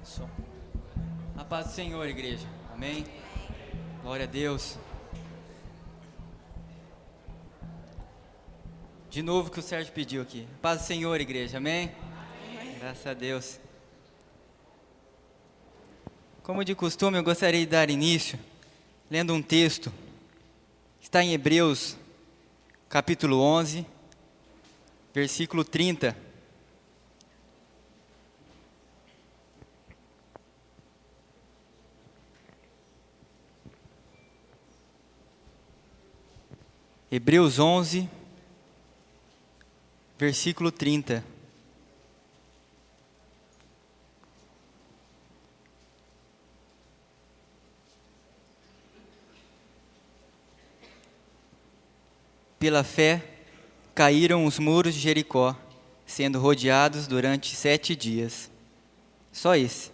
Som. A paz do Senhor, igreja. Amém? Glória a Deus. De novo que o Sérgio pediu aqui. A paz do Senhor, igreja. Amém? Amém. Graças a Deus. Como de costume, eu gostaria de dar início lendo um texto. Está em Hebreus, capítulo 11, versículo 30. Hebreus 11, versículo 30. Pela fé, caíram os muros de Jericó, sendo rodeados durante 7 dias. Só esse.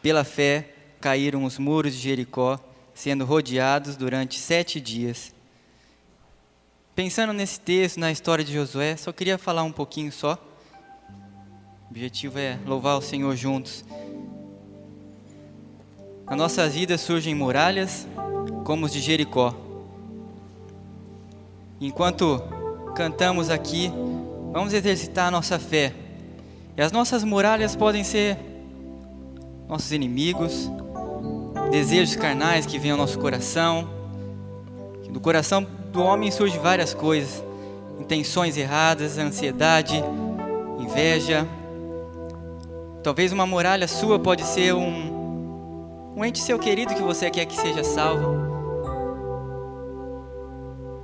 Pela fé, caíram os muros de Jericó, sendo rodeados durante 7 dias. Pensando nesse texto, na história de Josué, só queria falar um pouquinho só. O objetivo é louvar o Senhor juntos. Nas nossas vidas surgem muralhas, como os de Jericó. Enquanto cantamos aqui, vamos exercitar a nossa fé. E as nossas muralhas podem ser nossos inimigos, desejos carnais que vêm ao nosso coração. Do coração do homem surgem várias coisas, intenções erradas, ansiedade, inveja. Talvez uma muralha sua pode ser um ente seu querido que você quer que seja salvo.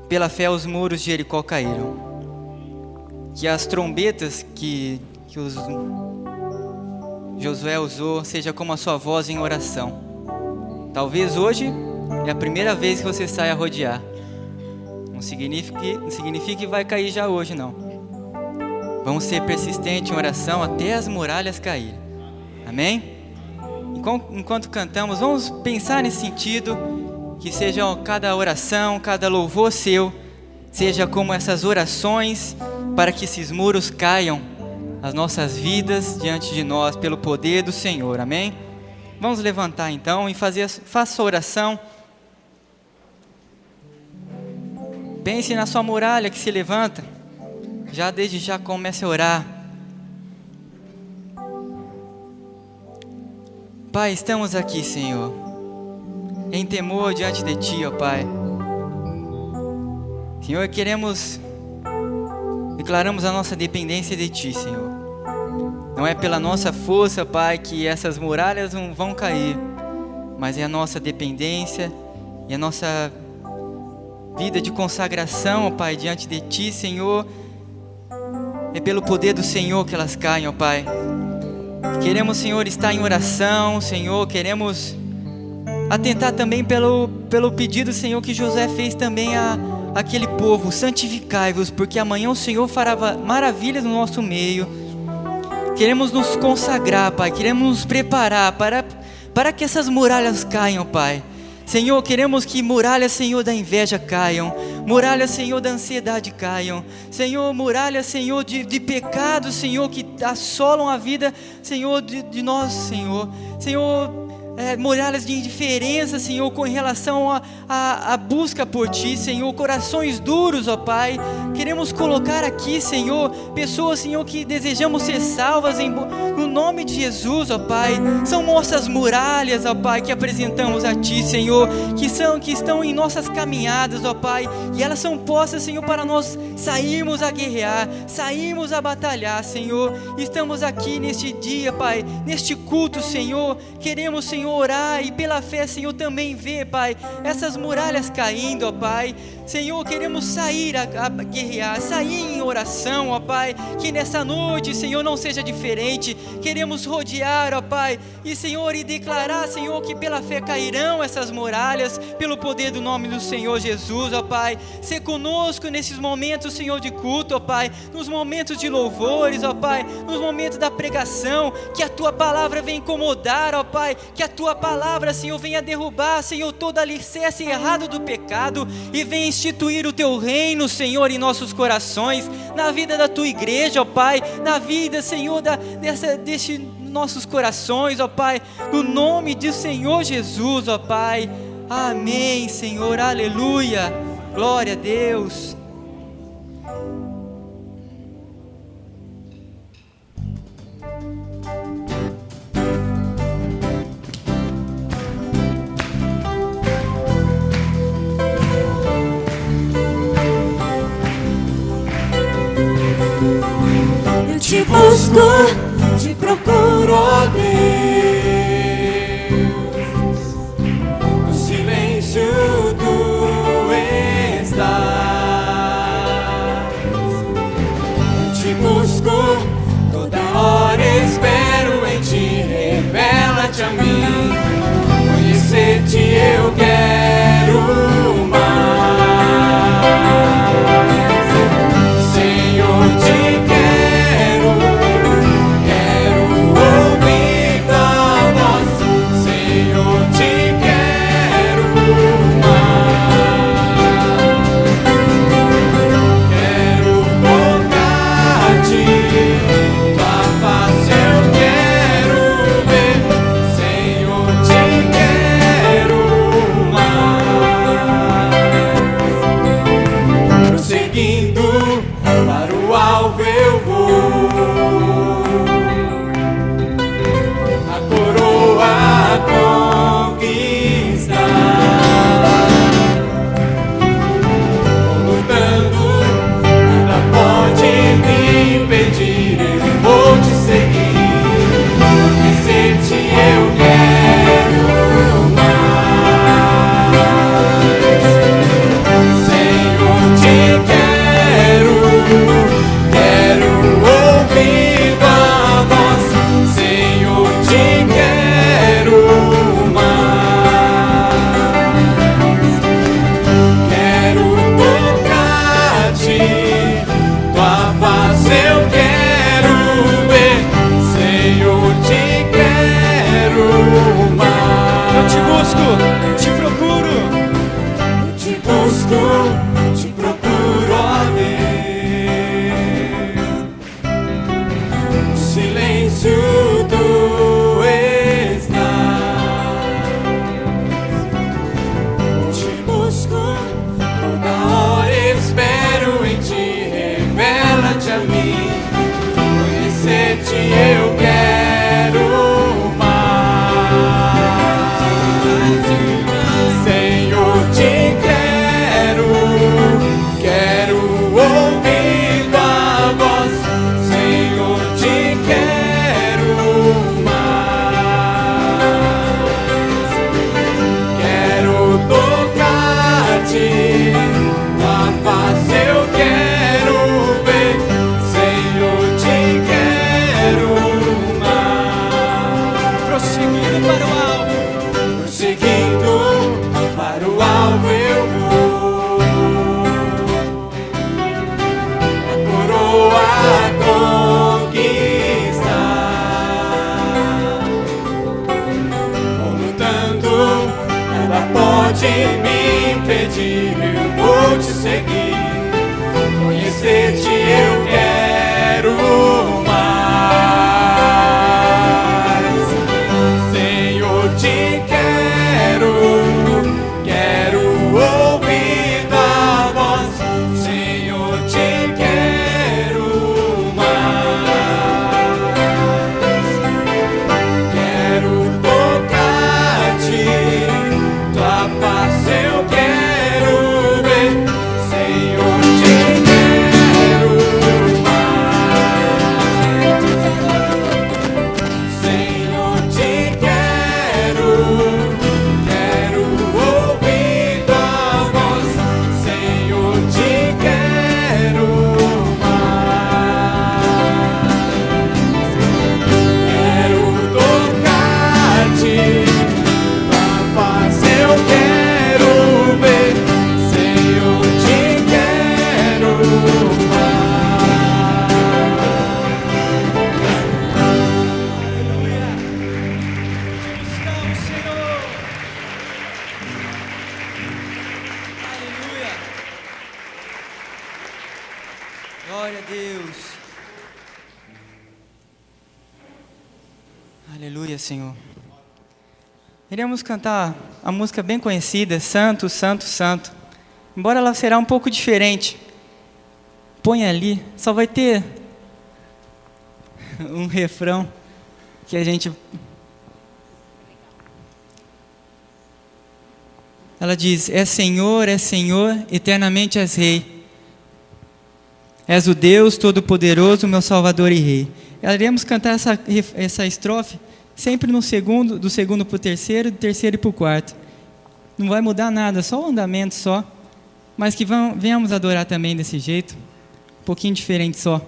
Pela fé os muros de Jericó caíram. Que as trombetas que Josué usou seja como a sua voz em oração. Talvez hoje é a primeira vez que você sai a rodear. Não significa que vai cair já hoje, não. Vamos ser persistentes em oração até as muralhas caírem. Amém? Enquanto cantamos, vamos pensar nesse sentido, que seja cada oração, cada louvor seu, seja como essas orações, para que esses muros caiam, as nossas vidas diante de nós, pelo poder do Senhor. Amém? Vamos levantar então e faça a oração. Pense na sua muralha que se levanta. Desde já comece a orar. Pai, estamos aqui, Senhor, em temor diante de Ti, ó Pai. Senhor, declaramos a nossa dependência de Ti, Senhor. Não é pela nossa força, Pai, que essas muralhas não vão cair, mas é a nossa dependência e a nossa vida de consagração, ó Pai, diante de Ti, Senhor. É pelo poder do Senhor que elas caem, ó Pai. Queremos, Senhor, estar em oração, Senhor. Queremos atentar também pelo pedido, Senhor, que José fez também àquele povo: santificai-vos, porque amanhã o Senhor fará maravilhas no nosso meio. Queremos nos consagrar, Pai. Queremos nos preparar para que essas muralhas caiam, Pai. Senhor, queremos que muralhas, Senhor, da inveja caiam, muralhas, Senhor, da ansiedade caiam, Senhor, muralhas, Senhor, de pecado, Senhor, que assolam a vida, Senhor, de nós, Senhor, muralhas de indiferença, Senhor, com relação à busca por Ti, Senhor, corações duros, ó Pai. Queremos colocar aqui, Senhor, pessoas, Senhor, que desejamos ser salvas no nome de Jesus, ó Pai. São nossas muralhas, ó Pai, que apresentamos a Ti, Senhor, que estão em nossas caminhadas, ó Pai, e elas são postas, Senhor, para nós sairmos a guerrear, sairmos a batalhar, Senhor. Estamos aqui neste dia, Pai, neste culto, Senhor. Queremos, Senhor, orar e pela fé, Senhor, também ver, Pai, essas muralhas caindo, ó Pai. Senhor, queremos sair a guerrear, sair em oração, ó Pai, que nessa noite, Senhor, não seja diferente. Queremos rodear, ó Pai, e Senhor, e declarar, Senhor, que pela fé cairão essas muralhas, pelo poder do nome do Senhor Jesus, ó Pai. Ser conosco nesses momentos, Senhor, de culto, ó Pai, nos momentos de louvores, ó Pai, nos momentos da pregação, que a Tua palavra venha incomodar, ó Pai, que a Tua palavra, Senhor, venha derrubar, Senhor, todo alicerce errado do pecado e venha instituir o Teu reino, Senhor, em nossos corações, na vida da Tua igreja, ó Pai, na vida, Senhor, destes nossos corações, ó Pai, no nome do Senhor Jesus, ó Pai. Amém, Senhor, aleluia, glória a Deus. Eu te busco, te procuro, ó Deus, no silêncio tu estás. Eu te busco, toda hora espero em ti, revela-te a mim, conhecer-te eu quero mais. Senhor, te quero ouvir tua voz. Senhor, te quero mais. Quero tocar-te, tua face eu quero ver. Senhor, te quero mais. Prosseguindo para o alvo eu vou, a coroa conquistar. Vou lutando, nada pode me impedir, eu vou te seguir, conhecer-te eu quero mais. Senhor, te quero ouvir tua voz. Senhor, te quero mais. Quero tocar-te, tua face eu quero ver. Senhor, te quero mais. Eu te busco, te procuro. Eu te busco, te procuro, ó Deus. No silêncio tu estás. Eu te busco, toda hora espero em ti, revela-te a mim, conhecer-te eu quero mais. Senhor, te quero ouvir tua voz. Senhor, te quero mais. Quero tocar-te, tua face eu quero ver. Senhor, te quero mais. Prosseguindo para o alvo. Prosseguindo para o alvo eu vou, a coroa conquistar. Vou lutando, nada pode me impedir, eu vou te seguir, conhecer-te eu quero mais. Senhor, te quero ouvir tua voz. Senhor, te quero mais. Quero tocar-te, tua face eu quero ver. Senhor, te quero Aleluia, Senhor. Iremos cantar a música bem conhecida, Santo, Santo, Santo. Embora ela será um pouco diferente. Põe ali, só vai ter um refrão que a gente... Ela diz, é Senhor, eternamente és Rei. És o Deus Todo-Poderoso, meu Salvador e Rei. Iremos cantar essa estrofe sempre no segundo, do segundo para o terceiro, do terceiro para o quarto. Não vai mudar nada, só o andamento só. Mas que venhamos adorar também desse jeito, um pouquinho diferente só.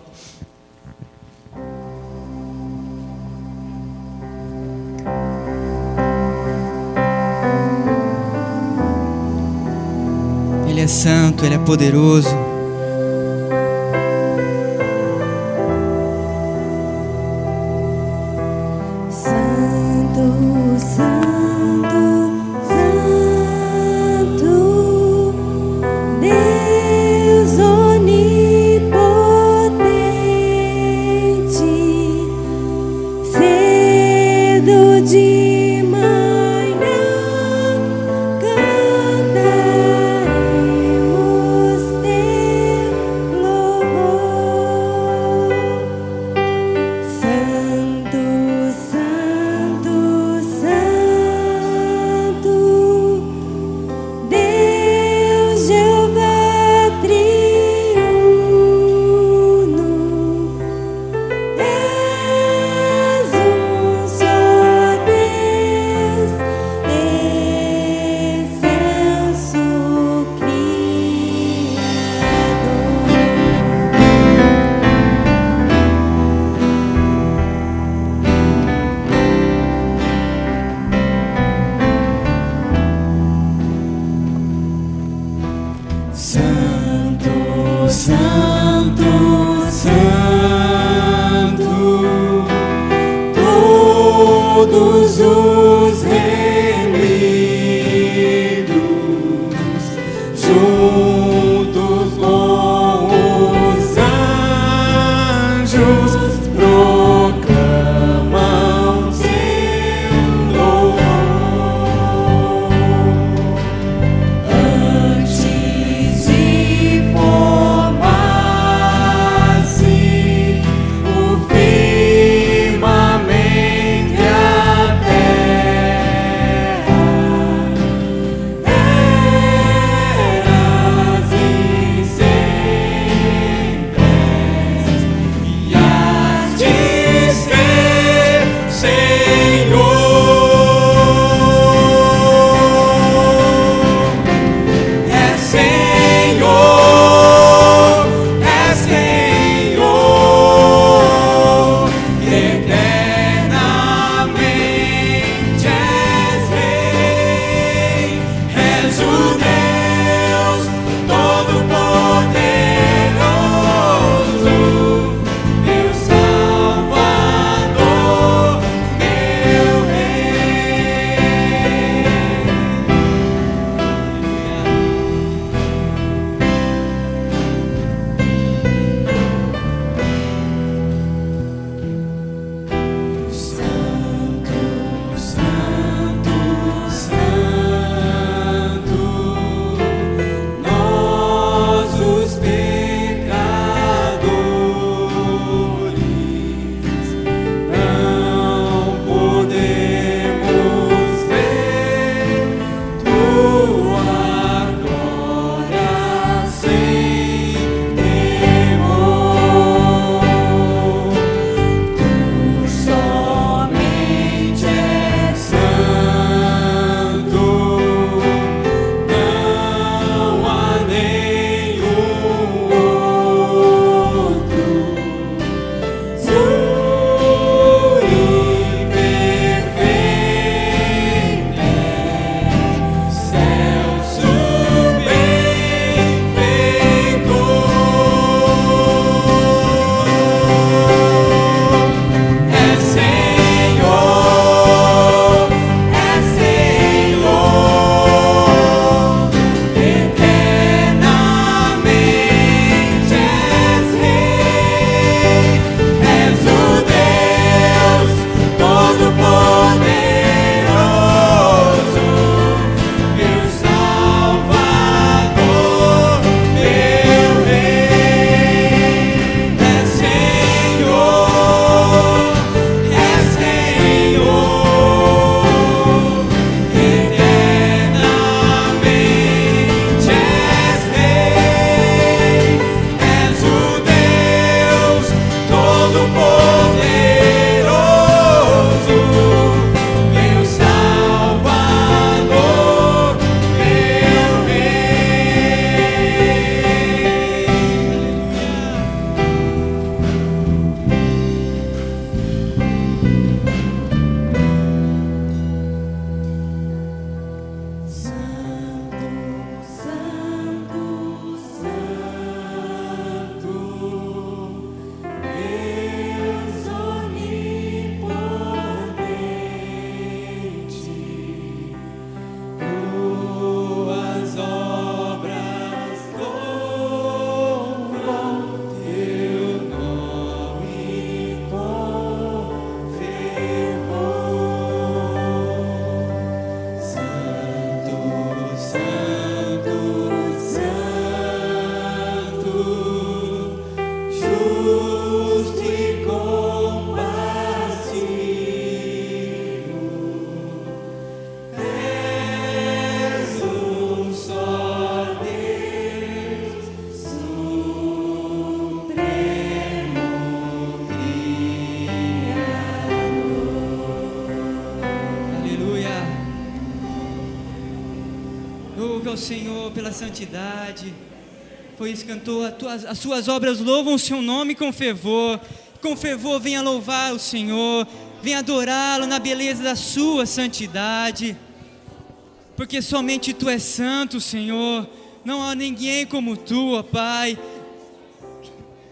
Ele é santo, Ele é poderoso. Santo, Santo, Santo, Deus onipotente, cedo de manhã cantaremos teu louvor. Santo, Santo, Santo, Deus Jeová triuno, és só Deus, excelso Criador. Santo, Santo, Santo, todos os reunidos, juntos com os anjos, proclamam seu louvor. Antes de formar-se o firmamento e a terra, ao Senhor pela santidade. Foi isso que cantou, as suas obras louvam o seu nome com fervor. Com fervor venha louvar o Senhor, venha adorá-lo na beleza da sua santidade. Porque somente Tu és santo, Senhor. Não há ninguém como Tu, ó Pai.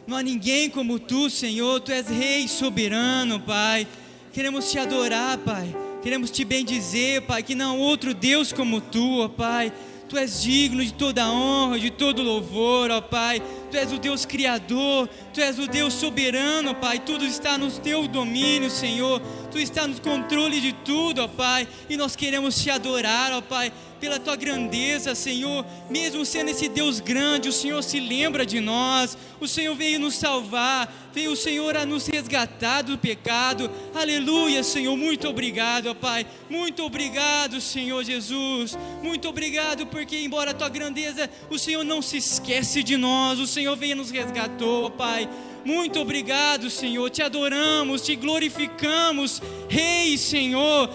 Não há ninguém como Tu, Senhor. Tu és Rei soberano, Pai. Queremos Te adorar, Pai. Queremos Te bendizer, Pai, que não há outro Deus como Tu, ó Pai. Tu és digno de toda honra, de todo louvor, ó Pai. Tu és o Deus Criador, Tu és o Deus soberano, Pai. Tudo está no Teu domínio, Senhor. Tu está no controle de tudo, ó Pai. E nós queremos Te adorar, ó Pai, pela Tua grandeza, Senhor. Mesmo sendo esse Deus grande, o Senhor se lembra de nós. O Senhor veio nos salvar. Veio o Senhor a nos resgatar do pecado. Aleluia, Senhor. Muito obrigado, ó Pai. Muito obrigado, Senhor Jesus. Muito obrigado, porque embora a Tua grandeza, o Senhor não se esquece de nós. O Senhor veio e nos resgatou, ó Pai. Muito obrigado, Senhor. Te adoramos, Te glorificamos. Rei, Senhor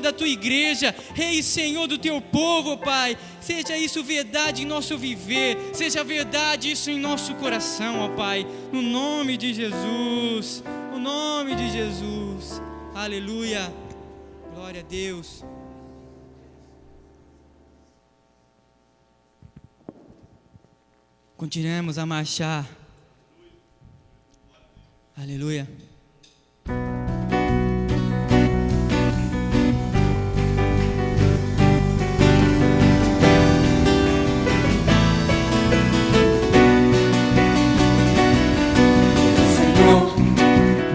da Tua igreja, Rei, Senhor do Teu povo, Pai. Seja isso verdade em nosso viver, seja verdade isso em nosso coração, ó Pai. No nome de Jesus, no nome de Jesus. Aleluia. Glória a Deus. Continuemos a marchar. Aleluia. Senhor,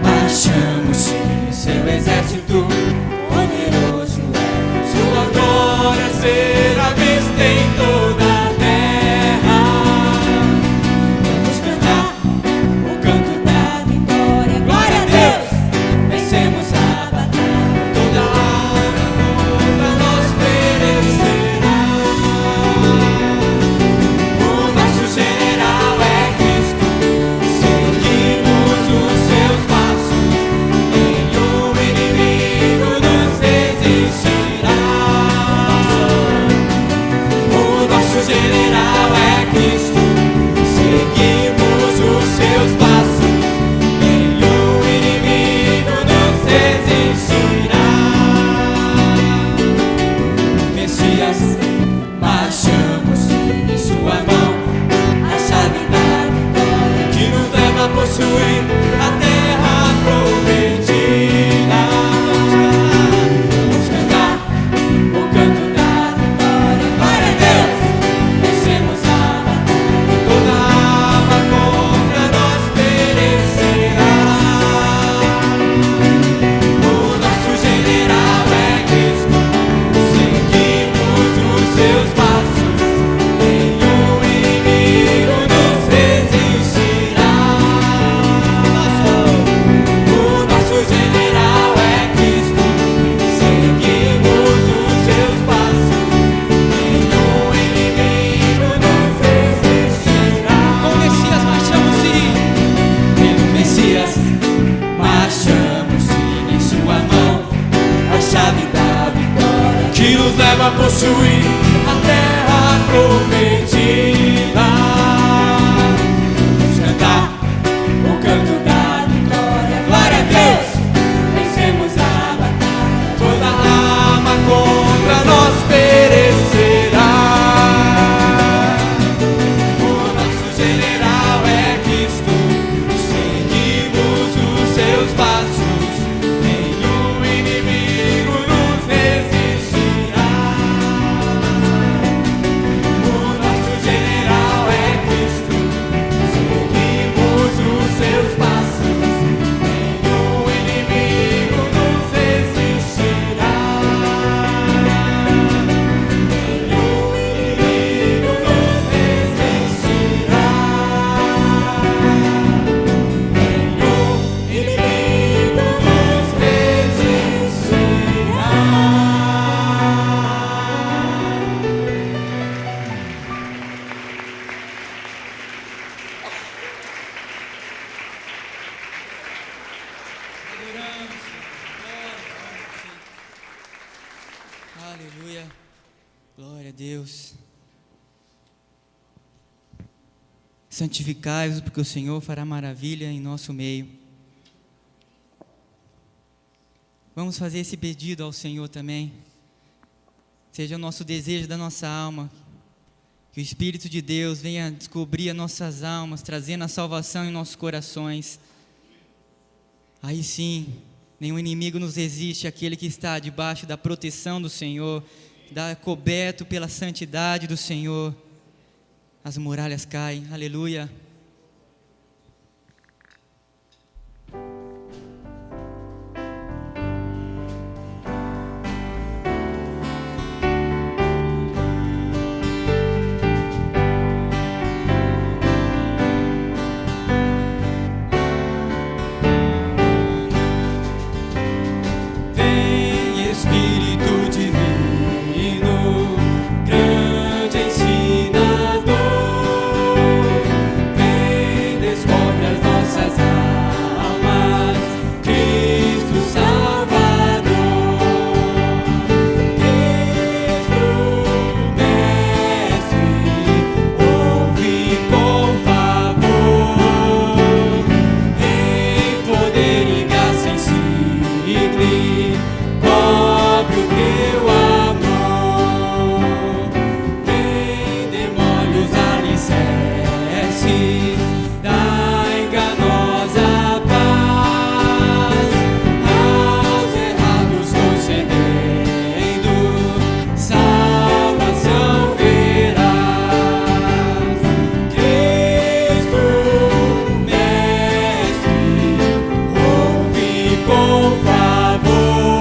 marchamos sim, seu exército poderoso é. Sua glória será vista em toda a terra. Vamos cantar o canto da vitória. Glória a Deus, vencemos a batalha. Toda hora contra nós perecerá. O nosso general é Cristo. Seguimos os seus passos. Nenhum inimigo nos resistirá. O nosso general é Cristo. Seguimos os seus passos. Nenhum inimigo nos resistirá. Messias, marchamos em sua mão, a chave da vitória que nos leva a possuir a terra prometida. Vamos cantar o canto da vitória. Glória a Deus, vencemos a batalha. Toda arma contra nós perecerá. O nosso general é Cristo. Seguimos os seus passos. Nenhum inimigo nos resistirá. O nosso general é Cristo. Seguimos os seus passos. Nenhum inimigo nos resistirá. Com o Messias marchamos sim. Pelo Messias, marchamos sim, em sua mão a chave da vitória que nos leva a possuir a terra prometida. Vamos cantar o canto da vitória. Glória a Deus, vencemos a batalha. Toda arma contra nós perecerá. O nosso general é Cristo. Seguimos os seus passos. Nenhum inimigo nos resistirá. O nosso general é Cristo. Seguimos os seus passos. Nenhum inimigo nos resistirá. Nenhum inimigo nos resistirá. Nenhum inimigo nos resistirá. Aleluia. Glória a Deus. Santificai-vos, porque o Senhor fará maravilha em nosso meio. Vamos fazer esse pedido ao Senhor também. Seja o nosso desejo da nossa alma, que o Espírito de Deus venha descobrir as nossas almas, trazendo a salvação em nossos corações. Aí sim, nenhum inimigo nos resiste, aquele que está debaixo da proteção do Senhor, coberto pela santidade do Senhor. As muralhas caem, aleluia. Vem Espírito Divino, grande ensinador, vem descobre as nossas almas, Cristo Salvador, Cristo Mestre, ouve com favor, em poder e graça insigne, cobre o teu amor, vem demole os alicerces da enganosa paz, aos errados concedendo salvação verás. Cristo Mestre, ouve com favor,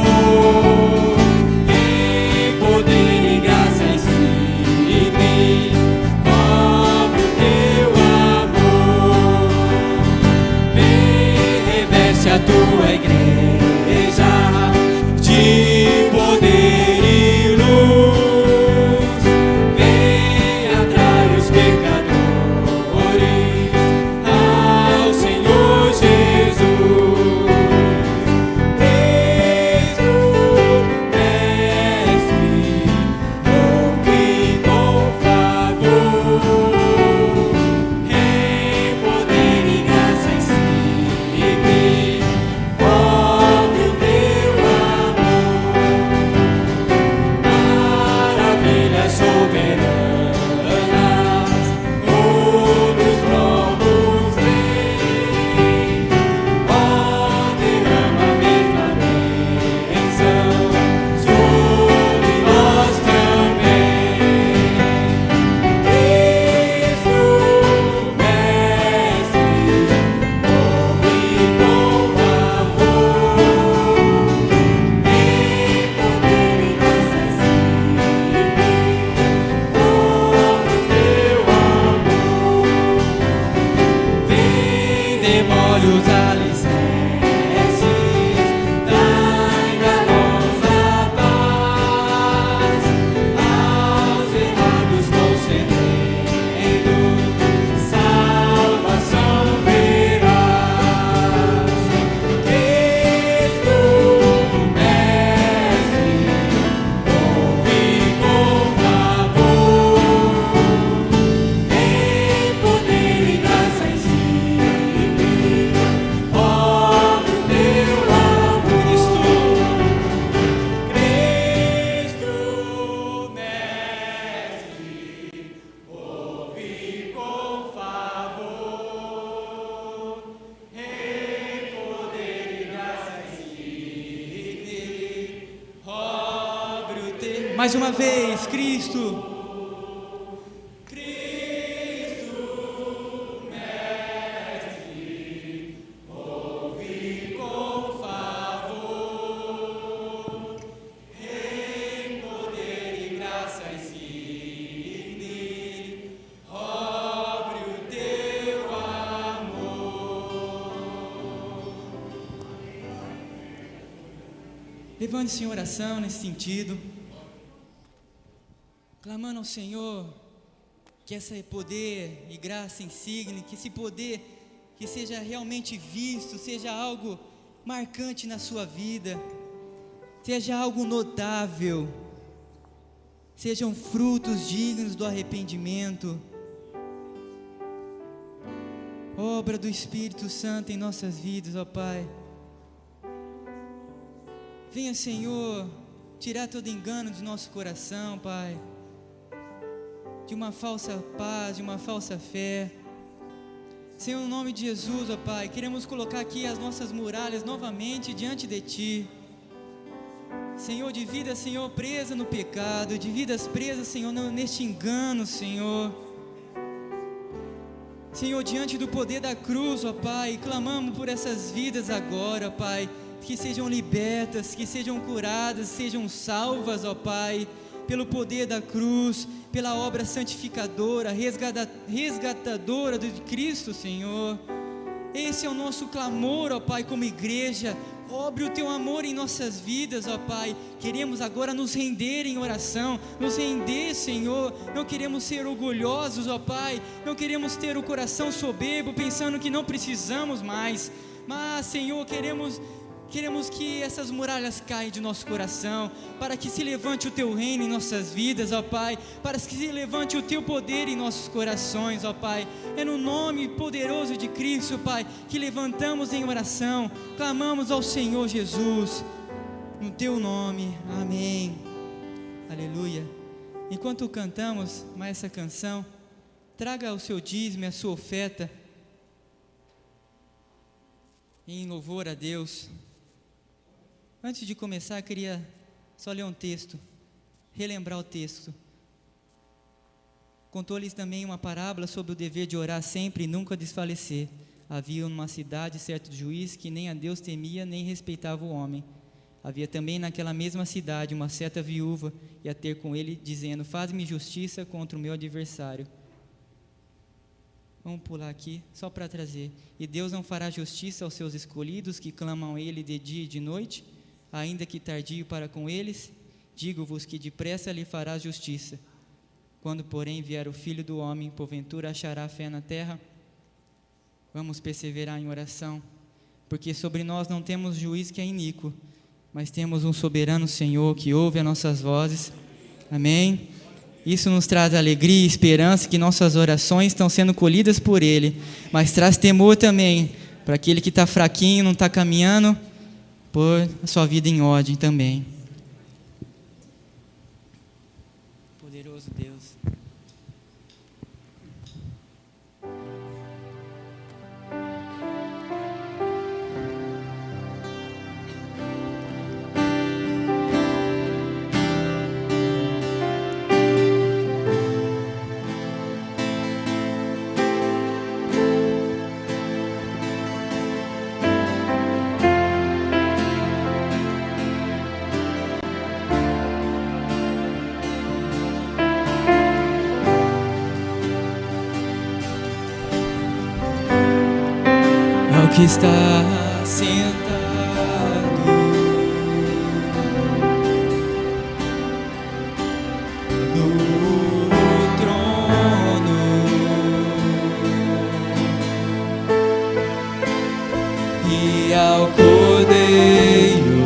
em poder e graça insigne, cobre o teu amor, vem reveste a tua igreja de poder e luz, vem atrai os pecadores ao Senhor Jesus. Cristo Mestre, ouve com favor, em poder e graça insigne, cobre o teu amor, maravilhas soberanas, outros trombos vem, ó derrama a mesma bênção sobre nós também. Cristo Mestre, ouve com favor, em poder e graça insigne, cobre o teu amor, vem demole os alicerces da enganosa paz, aos errados concedendo salvação verás. Cristo Mestre, ouve com favor, em poder e graça insigne, cobre o teu amor. Cristo Mestre, ouve com favor, em poder e graça insigne, cobre o teu. Mais uma vez, Cristo. Ouve com favor, em poder e graça insigne, cobre o teu amor. Levante-se em oração nesse sentido, clamando ao Senhor que esse poder e graça insigne, que esse poder que seja realmente visto, seja algo marcante na sua vida, seja algo notável, sejam frutos dignos do arrependimento. Obra do Espírito Santo em nossas vidas, ó Pai. Venha, Senhor, tirar todo engano de nosso coração, Pai, de uma falsa paz, de uma falsa fé. Senhor, no nome de Jesus, ó Pai, queremos colocar aqui as nossas muralhas novamente diante de Ti. Senhor, de vida, Senhor, presa no pecado, de vidas presas, Senhor, neste engano, Senhor. Senhor, diante do poder da cruz, ó Pai, clamamos por essas vidas agora, ó Pai, que sejam libertas, que sejam curadas, sejam salvas, ó Pai, pelo poder da cruz, pela obra santificadora, resgatadora de Cristo, Senhor. Esse é o nosso clamor, ó Pai, como igreja. Obre o Teu amor em nossas vidas, ó Pai. Queremos agora nos render em oração, nos render, Senhor. Não queremos ser orgulhosos, ó Pai. Não queremos ter o coração soberbo, pensando que não precisamos mais. Mas, Senhor, queremos que essas muralhas caiam de nosso coração, para que se levante o Teu reino em nossas vidas, ó Pai, para que se levante o Teu poder em nossos corações, ó Pai. É no nome poderoso de Cristo, Pai, que levantamos em oração, clamamos ao Senhor Jesus, no Teu nome, amém, aleluia. Enquanto cantamos mais essa canção, traga o seu dízimo e a sua oferta, em louvor a Deus. Antes de começar, eu queria só ler um texto, relembrar o texto. Contou-lhes também uma parábola sobre o dever de orar sempre e nunca desfalecer. Havia numa cidade certo juiz que nem a Deus temia, nem respeitava o homem. Havia também naquela mesma cidade uma certa viúva, ia ter com ele, dizendo: faz-me justiça contra o meu adversário. Vamos pular aqui, só para trazer. E Deus não fará justiça aos seus escolhidos, que clamam a Ele de dia e de noite? Ainda que tardio para com eles, digo-vos que depressa lhe fará justiça. Quando, porém, vier o Filho do Homem, porventura achará fé na terra? Vamos perseverar em oração, porque sobre nós não temos juiz que é iníquo, mas temos um soberano Senhor que ouve as nossas vozes. Amém? Isso nos traz alegria e esperança que nossas orações estão sendo colhidas por Ele, mas traz temor também para aquele que está fraquinho, não está caminhando, pôr a sua vida em ordem também. Poderoso Deus. Que está sentado no trono e ao Cordeiro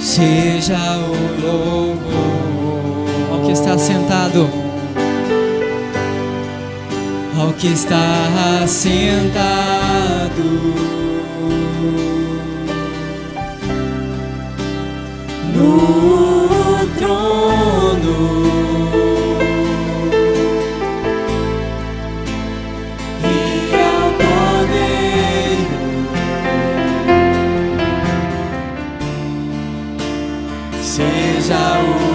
seja o louvor. Ao que está sentado, ao que está sentado no trono e ao Cordeiro seja o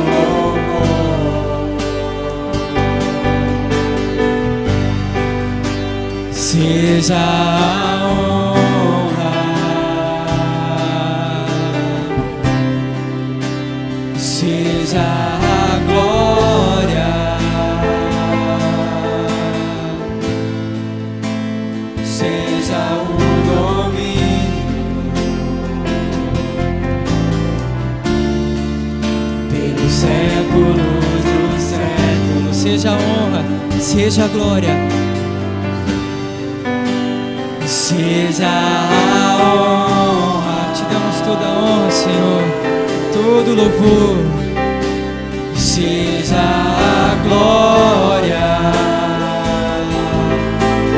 seja a honra, seja a glória, seja o domínio pelos séculos dos séculos. Seja a honra, seja a glória, seja a honra, te damos toda a honra, Senhor, todo louvor, seja a glória,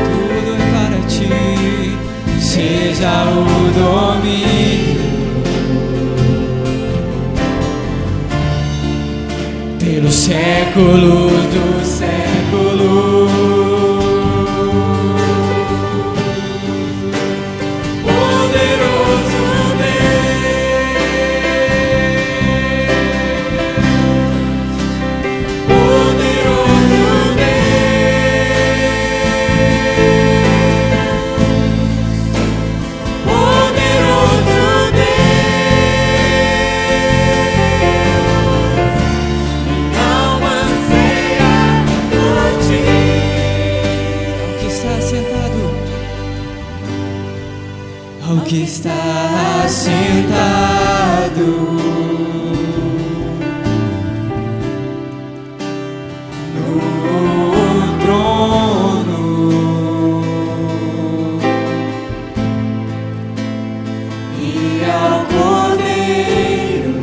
tudo é para ti, seja o domínio, pelos séculos dos séculos. Que está sentado no trono e ao Cordeiro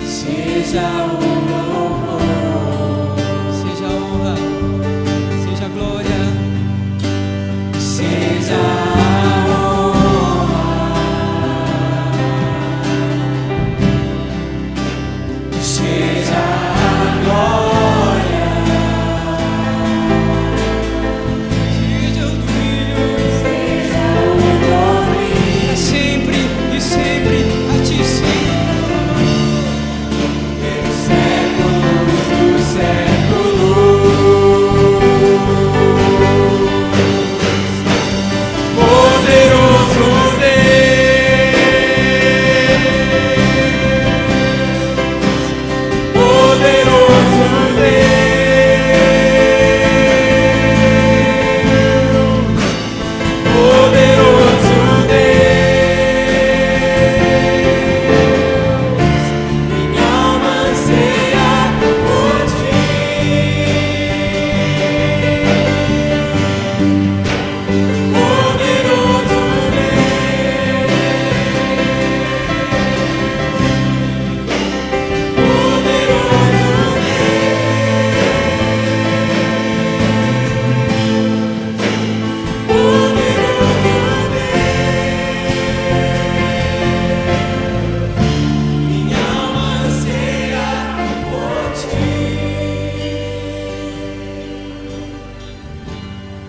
seja o louvor, seja a honra, seja a glória, seja a honra, seja a glória, seja o domínio, seja o domínio, sempre e sempre a ti, Senhor. pelos séculos dos séculos. Poderoso Deus, poderoso Deus, poderoso Deus, minha alma anseia por ti. Poderoso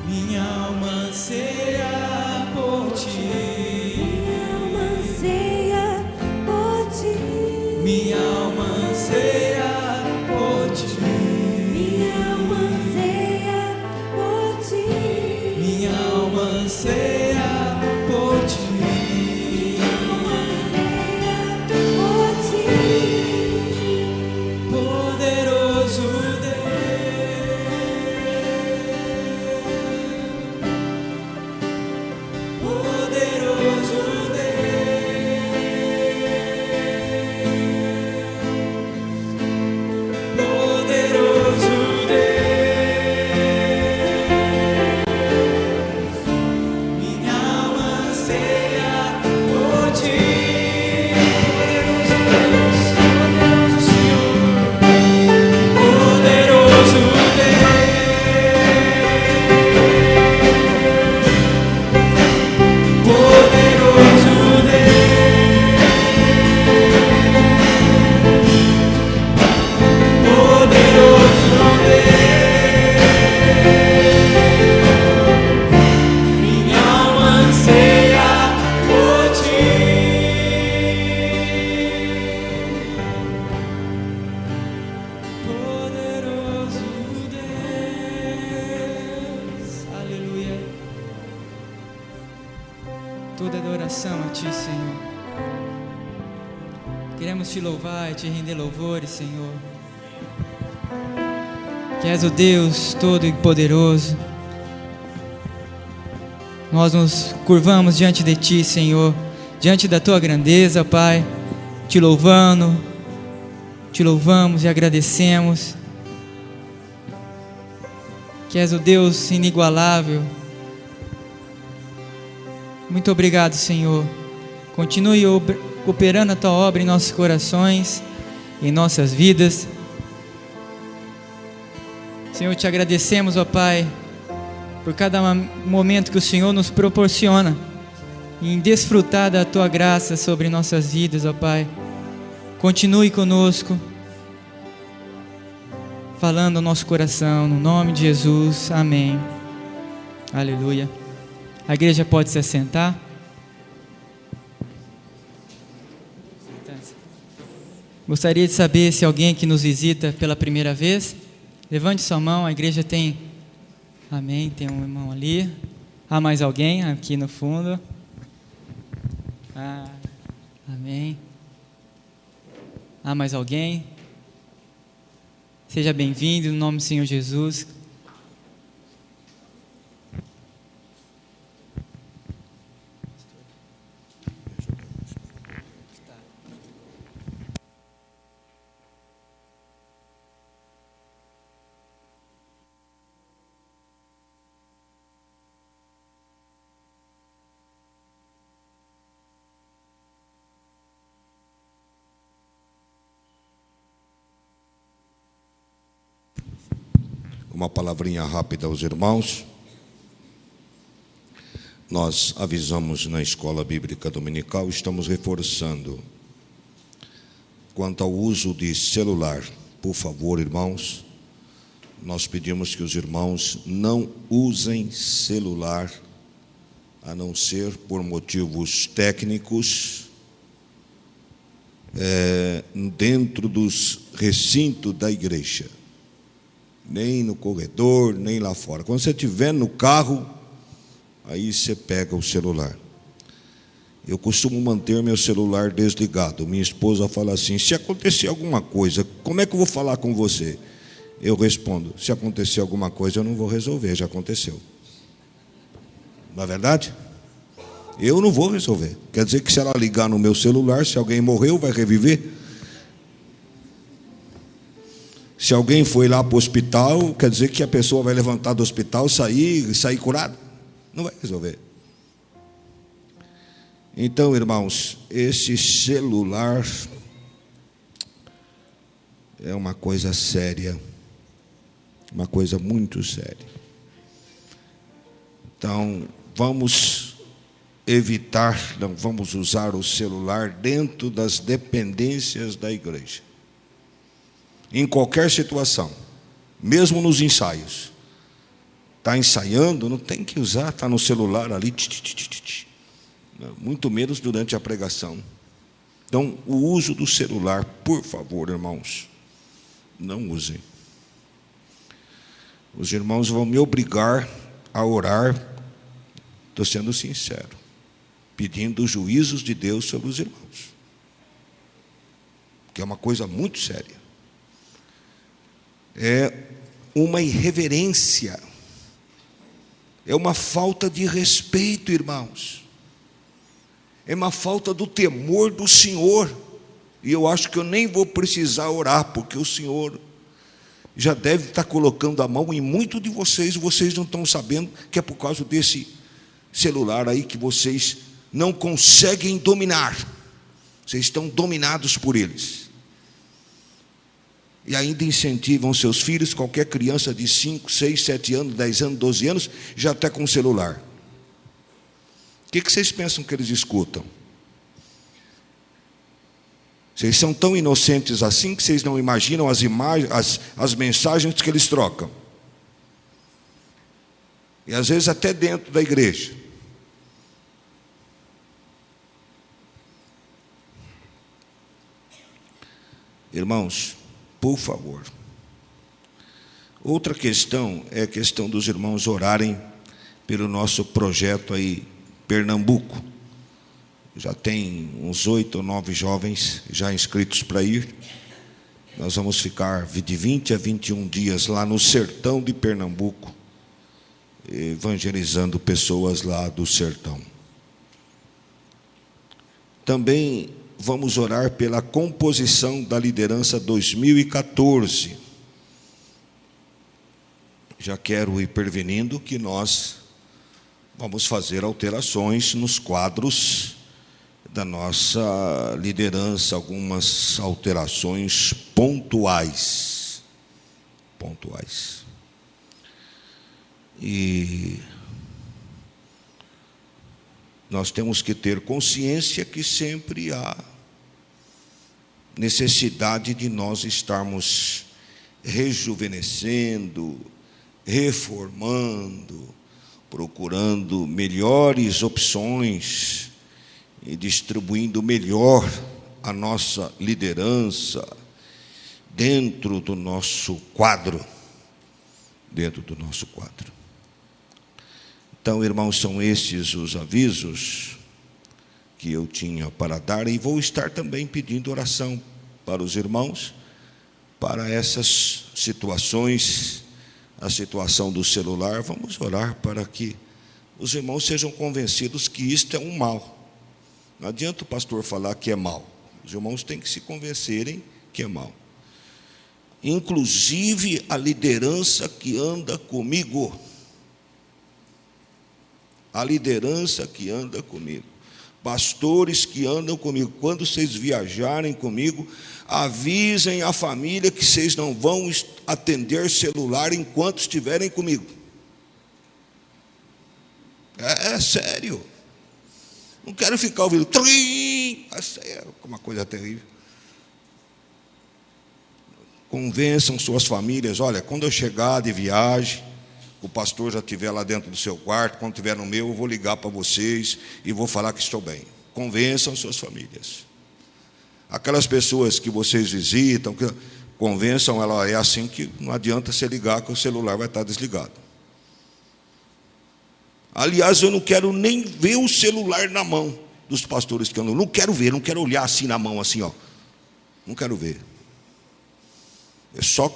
minha alma anseia por ti. Minha alma anseia por ti. Minha alma anseia por ti. Minha alma anseia por ti. Poderoso Deus, poderoso Deus, poderoso Deus, minha alma anseia por ti. Poderoso Senhor, poderoso poderoso minha alma anseia por ti. Poderoso Deus, Aleluia. Toda adoração a ti, Senhor. Queremos te louvar e te render louvores, Senhor. Que és o Deus todo e poderoso. Nós nos curvamos diante de ti, Senhor, diante da tua grandeza, Pai, te louvando, te louvamos e agradecemos. Que és o Deus inigualável, Muito obrigado, Senhor. Continue operando a Tua obra em nossos corações, em nossas vidas. Senhor, te agradecemos, ó Pai, por cada momento que o Senhor nos proporciona em desfrutar da Tua graça sobre nossas vidas, ó Pai. Continue conosco, falando ao nosso coração, no nome de Jesus, amém. Aleluia. A igreja pode se assentar. Gostaria de saber se alguém que nos visita pela primeira vez, levante sua mão, a igreja tem, amém, tem um irmão ali. Há mais alguém aqui no fundo? Amém. Há mais alguém? Seja bem-vindo no nome do Senhor Jesus. Uma palavrinha rápida aos irmãos. Nós avisamos na Escola Bíblica Dominical, estamos reforçando quanto ao uso de celular. Por favor, irmãos, nós pedimos que os irmãos não usem celular, a não ser por motivos técnicos, dentro dos recintos da igreja. Nem no corredor, nem lá fora. Quando você estiver no carro, aí você pega o celular. Eu costumo manter meu celular desligado. Minha esposa fala assim: se acontecer alguma coisa, como é que eu vou falar com você? Eu respondo: se acontecer alguma coisa, eu não vou resolver, já aconteceu. Não é verdade? Eu não vou resolver. Quer dizer que se ela ligar no meu celular, se alguém morreu, vai reviver? Se alguém foi lá para o hospital, quer dizer que a pessoa vai levantar do hospital, sair curado? Não vai resolver. Então, irmãos, esse celular é uma coisa séria, uma coisa muito séria. Então, vamos evitar, não vamos usar o celular dentro das dependências da igreja. Em qualquer situação, mesmo nos ensaios. Está ensaiando, não tem que usar, está no celular ali, muito menos durante a pregação. Então, o uso do celular, por favor, irmãos, não usem. Os irmãos vão me obrigar a orar, estou sendo sincero, pedindo os juízos de Deus sobre os irmãos, que é uma coisa muito séria. É uma irreverência, é uma falta de respeito, irmãos, é uma falta do temor do Senhor. E eu acho que eu nem vou precisar orar, porque o Senhor já deve estar colocando a mão em muitos de vocês. Vocês não estão sabendo que é por causa desse celular aí que vocês não conseguem dominar. Vocês estão dominados por eles. E ainda incentivam seus filhos. Qualquer criança de 5, 6, 7 anos, 10 anos, 12 anos já está com celular. O que vocês pensam que eles escutam? Vocês são tão inocentes assim que vocês não imaginam as imagens, as mensagens que eles trocam. E às vezes até dentro da igreja. Irmãos, por favor. Outra questão é a questão dos irmãos orarem pelo nosso projeto aí, Pernambuco. Já tem uns 8 ou 9 jovens já inscritos para ir. Nós vamos ficar de 20 a 21 dias lá no sertão de Pernambuco, evangelizando pessoas lá do sertão. Também vamos orar pela composição da liderança 2014. Já quero ir prevenindo que nós vamos fazer alterações nos quadros da nossa liderança, algumas alterações pontuais. E nós temos que ter consciência que sempre há necessidade de nós estarmos rejuvenescendo, reformando, procurando melhores opções e distribuindo melhor a nossa liderança dentro do nosso quadro. Então, irmãos, são esses os avisos que eu tinha para dar, e vou estar também pedindo oração para os irmãos, para essas situações, a situação do celular. Vamos orar para que os irmãos sejam convencidos que isto é um mal. Não adianta o pastor falar que é mal. Os irmãos têm que se convencerem que é mal. Inclusive a liderança que anda comigo. A liderança que anda comigo. Pastores que andam comigo. Quando vocês viajarem comigo, avisem a família que vocês não vão atender celular enquanto estiverem comigo. É sério. Não quero ficar ouvindo trim. Essa é uma coisa terrível. Convençam suas famílias. Olha, quando eu chegar de viagem, o pastor já estiver lá dentro do seu quarto, quando estiver no meu, eu vou ligar para vocês e vou falar que estou bem. Convençam suas famílias. Aquelas pessoas que vocês visitam, convençam ela, é assim que não adianta você ligar, que o celular vai estar desligado. Aliás, eu não quero nem ver o celular na mão dos pastores que andam. Não quero ver, não quero olhar assim na mão, assim, ó. Não quero ver. É só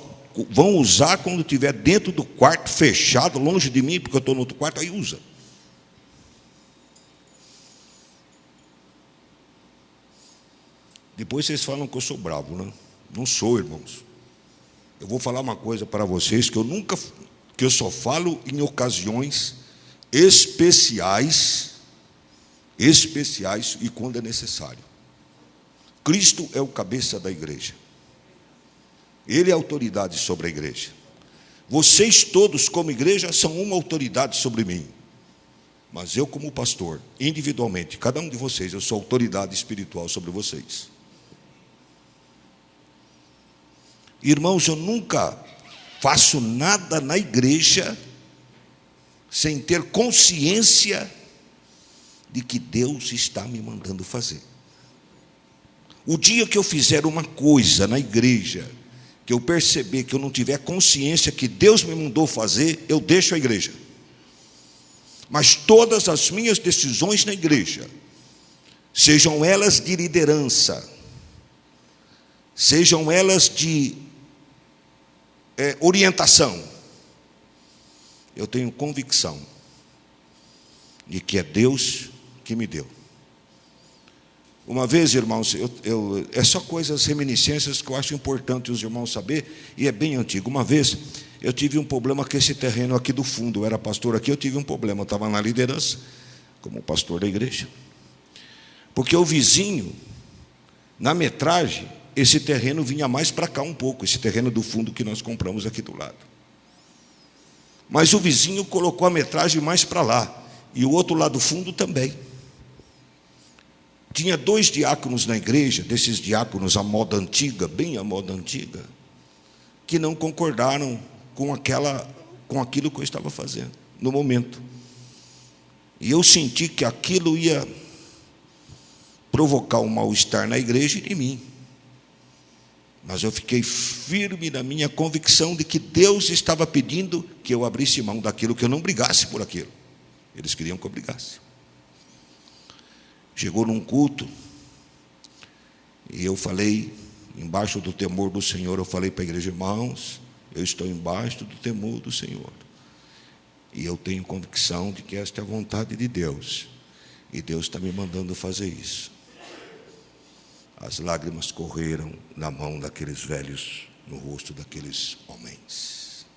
vão usar quando estiver dentro do quarto, fechado, longe de mim, porque eu estou no outro quarto, aí usa. Depois vocês falam que eu sou bravo, né? Não sou, irmãos. Eu vou falar uma coisa para vocês que eu só falo em ocasiões especiais e quando é necessário. Cristo é o cabeça da igreja. Ele é a autoridade sobre a igreja. Vocês todos, como igreja, são uma autoridade sobre mim. Mas eu, como pastor, individualmente, cada um de vocês, eu sou autoridade espiritual sobre vocês. Irmãos, eu nunca faço nada na igreja sem ter consciência de que Deus está me mandando fazer. O dia que eu fizer uma coisa na igreja, que eu perceber que eu não tiver consciência que Deus me mandou fazer, eu deixo a igreja. Mas todas as minhas decisões na igreja, sejam elas de liderança, sejam elas de orientação, eu tenho convicção de que é Deus que me deu. Uma vez, irmãos, é só coisas, reminiscências que eu acho importante os irmãos saber, e é bem antigo. Uma vez, eu tive um problema com esse terreno aqui do fundo. Eu era pastor aqui, eu tive um problema. Eu estava na liderança, como pastor da igreja. Porque o vizinho, na metragem, esse terreno vinha mais para cá um pouco, esse terreno do fundo que nós compramos aqui do lado. Mas o vizinho colocou a metragem mais para lá, e o outro lado do fundo também. Tinha 2 diáconos na igreja, desses diáconos à moda antiga, bem à moda antiga, que não concordaram com aquilo que eu estava fazendo, no momento. E eu senti que aquilo ia provocar um mal-estar na igreja e em mim. Mas eu fiquei firme na minha convicção de que Deus estava pedindo que eu abrisse mão daquilo, que eu não brigasse por aquilo. Eles queriam que eu brigasse. Chegou num culto, e eu falei, embaixo do temor do Senhor, eu falei para a igreja: irmãos, eu estou embaixo do temor do Senhor, e eu tenho convicção de que esta é a vontade de Deus, e Deus está me mandando fazer isso. As lágrimas correram na mão daqueles velhos, no rosto daqueles homens.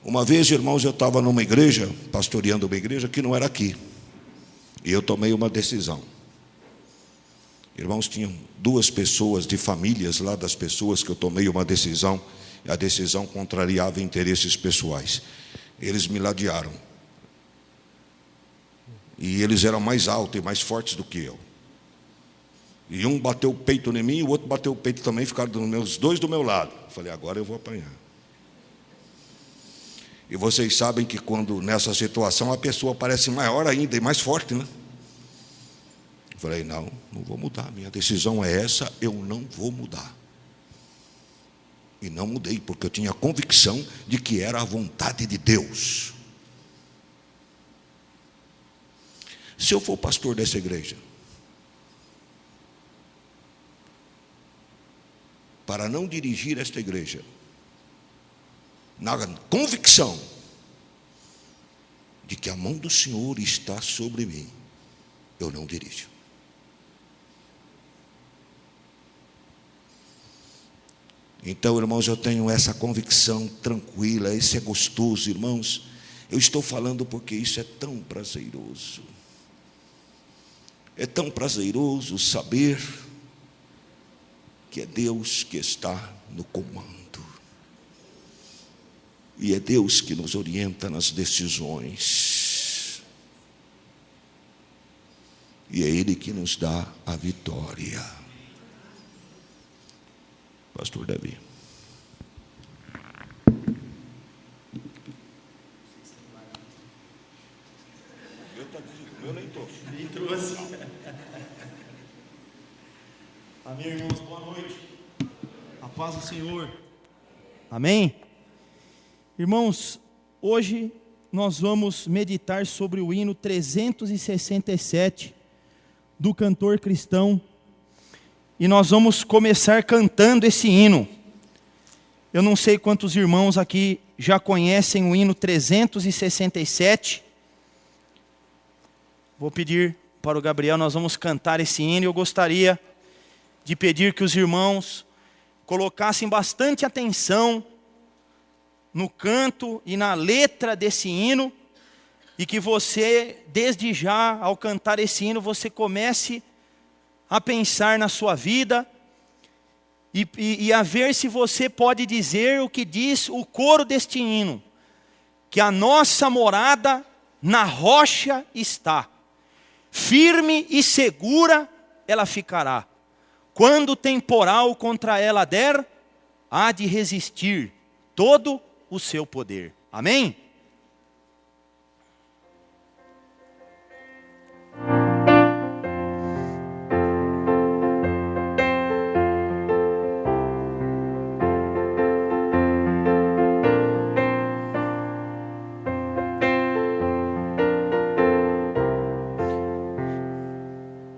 Uma vez, irmãos, eu estava numa igreja, pastoreando uma igreja que não era aqui. E eu tomei uma decisão. Irmãos, tinham 2 pessoas de famílias lá das pessoas que eu tomei uma decisão. E a decisão contrariava interesses pessoais. Eles me ladearam. E eles eram mais altos e mais fortes do que eu. E um bateu o peito em mim e o outro bateu o peito também. Ficaram os 2 do meu lado. Falei, agora eu vou apanhar. E vocês sabem que quando nessa situação a pessoa parece maior ainda e mais forte, né? Falei, não vou mudar. Minha decisão é essa, eu não vou mudar. E não mudei, porque eu tinha convicção de que era a vontade de Deus. Se eu for pastor dessa igreja, para não dirigir esta igreja, na convicção de que a mão do Senhor está sobre mim, eu não dirijo. Então, irmãos, eu tenho essa convicção tranquila, isso é gostoso, irmãos. Eu estou falando porque isso é tão prazeroso. É tão prazeroso saber que é Deus que está no comando. E é Deus que nos orienta nas decisões. E é Ele que nos dá a vitória. Pastor Davi. Eu nem trouxe. Amém, irmãos, boa noite. A paz do Senhor. Amém? Irmãos, hoje nós vamos meditar sobre o hino 367 do cantor cristão. E nós vamos começar cantando esse hino. Eu não sei quantos irmãos aqui já conhecem o hino 367. Vou pedir para o Gabriel, nós vamos cantar esse hino. Eu gostaria de pedir que os irmãos colocassem bastante atenção no canto e na letra desse hino. E que você, desde já, ao cantar esse hino, você comece a pensar na sua vida e a ver se você pode dizer o que diz o coro deste hino, que a nossa morada na rocha está, firme e segura ela ficará, quando o temporal contra ela der, há de resistir todo o seu poder. Amém?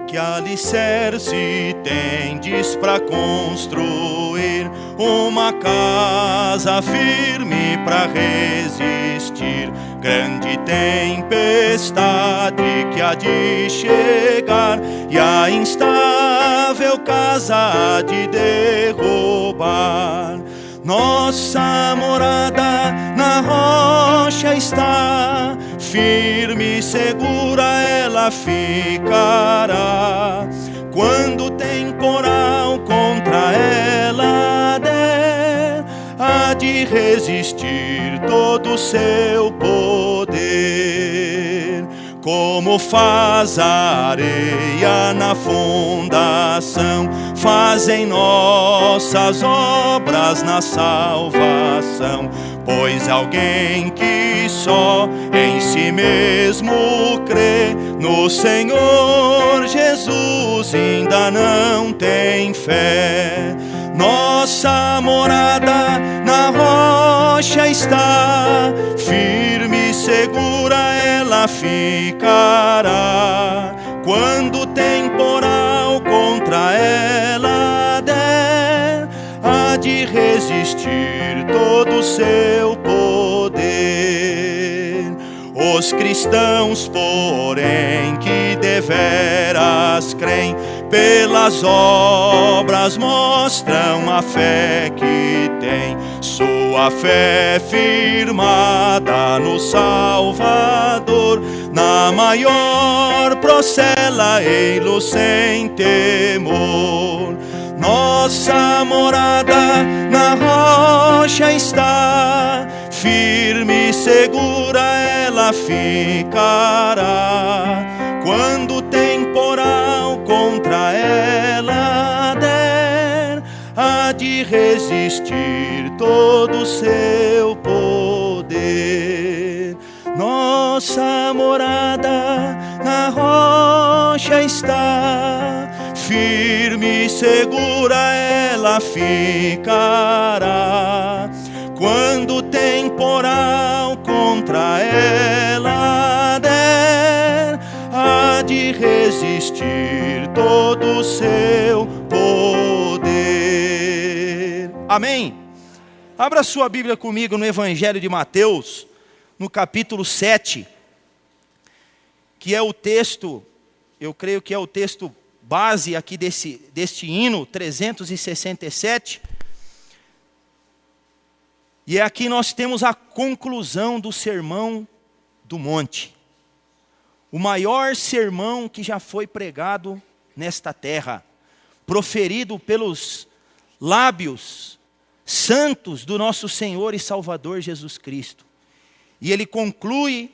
Que alicerce tendes para construir uma casa firme para resistir grande tempestade que há de chegar e a instável casa há de derrubar. Nossa morada na rocha está, firme e segura ela ficará. Quando o temporal contra ela der, há de resistir todo o seu poder. Como faz a areia na fundação, fazem nossas obras na salvação. Pois alguém que só em si mesmo crê no Senhor Jesus ainda não tem fé. Nossa morada na rocha está, firme e segura ela ficará. Quando o temporal contra ela der, há de resistir todo o seu poder. Os cristãos, porém, que deveras creem, pelas obras mostram a fé que têm. sou a fé firmada no Salvador, na maior procela ei-lo sem temor. Nossa morada na rocha está, firme e segura ela ficará. Quando o temporal contra ela der, há de resistir todo o seu poder. Nossa morada na rocha está, firme e segura ela ficará. Quando o temporal contra ela der, há de resistir todo o seu poder. Amém? Abra sua Bíblia comigo no Evangelho de Mateus, no capítulo 7, que é o texto, eu creio que é o texto base aqui deste hino 367. E aqui nós temos a conclusão do Sermão do Monte. O maior sermão que já foi pregado nesta terra, proferido pelos lábios santos do nosso Senhor e Salvador Jesus Cristo. E ele conclui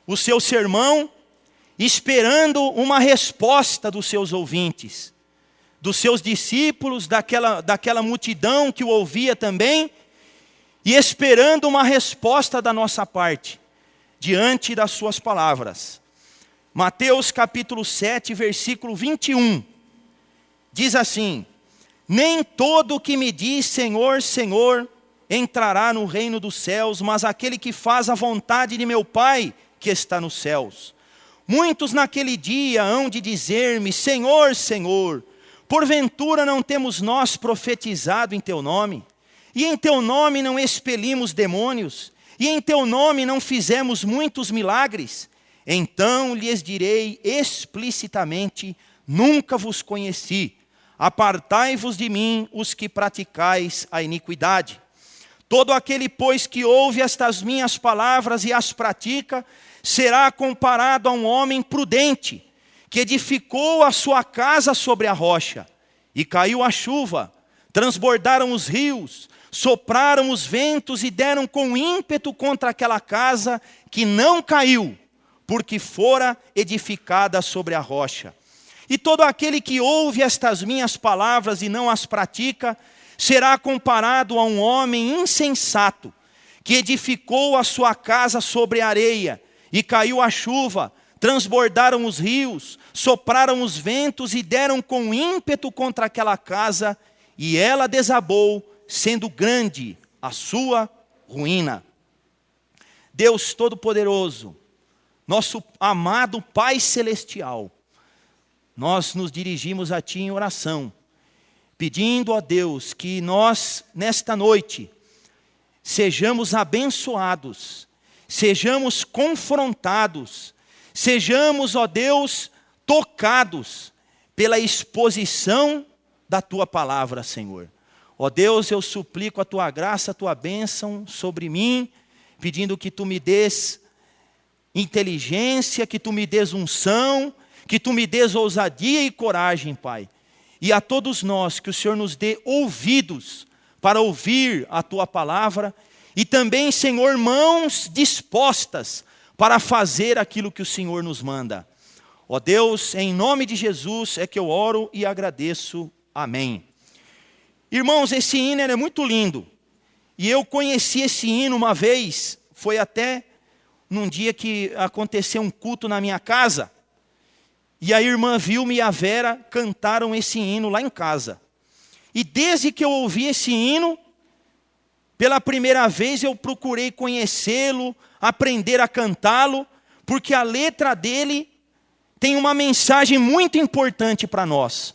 o seu sermão esperando uma resposta dos seus ouvintes, dos seus discípulos, daquela multidão que o ouvia também, e esperando uma resposta da nossa parte, diante das suas palavras. Mateus capítulo 7, versículo 21, diz assim: nem todo que me diz Senhor, Senhor, entrará no reino dos céus, mas aquele que faz a vontade de meu Pai que está nos céus. Muitos naquele dia hão de dizer-me, Senhor, Senhor, porventura não temos nós profetizado em teu nome? E em teu nome não expelimos demônios? E em teu nome não fizemos muitos milagres? Então lhes direi explicitamente, nunca vos conheci. Apartai-vos de mim, os que praticais a iniquidade. Todo aquele, pois, que ouve estas minhas palavras e as pratica, será comparado a um homem prudente, que edificou a sua casa sobre a rocha. E caiu a chuva, transbordaram os rios, sopraram os ventos e deram com ímpeto contra aquela casa, que não caiu, porque fora edificada sobre a rocha. E todo aquele que ouve estas minhas palavras e não as pratica, será comparado a um homem insensato, que edificou a sua casa sobre a areia, e caiu a chuva, transbordaram os rios, sopraram os ventos e deram com ímpeto contra aquela casa, e ela desabou, sendo grande a sua ruína. Deus Todo-Poderoso, nosso amado Pai Celestial, nós nos dirigimos a Ti em oração, pedindo a Deus que nós, nesta noite, sejamos abençoados, sejamos confrontados, sejamos, ó Deus, tocados pela exposição da Tua palavra, Senhor. Ó Deus, eu suplico a Tua graça, a Tua bênção sobre mim, pedindo que Tu me des inteligência, que Tu me des unção, que Tu me des ousadia e coragem, Pai. E a todos nós, que o Senhor nos dê ouvidos para ouvir a Tua palavra, e também, Senhor, mãos dispostas para fazer aquilo que o Senhor nos manda. Ó Deus, em nome de Jesus é que eu oro e agradeço. Amém. Irmãos, esse hino é muito lindo. E eu conheci esse hino uma vez, foi até num dia que aconteceu um culto na minha casa. E a irmã Vilma e a Vera cantaram esse hino lá em casa. E desde que eu ouvi esse hino, pela primeira vez eu procurei conhecê-lo, aprender a cantá-lo, porque a letra dele tem uma mensagem muito importante para nós.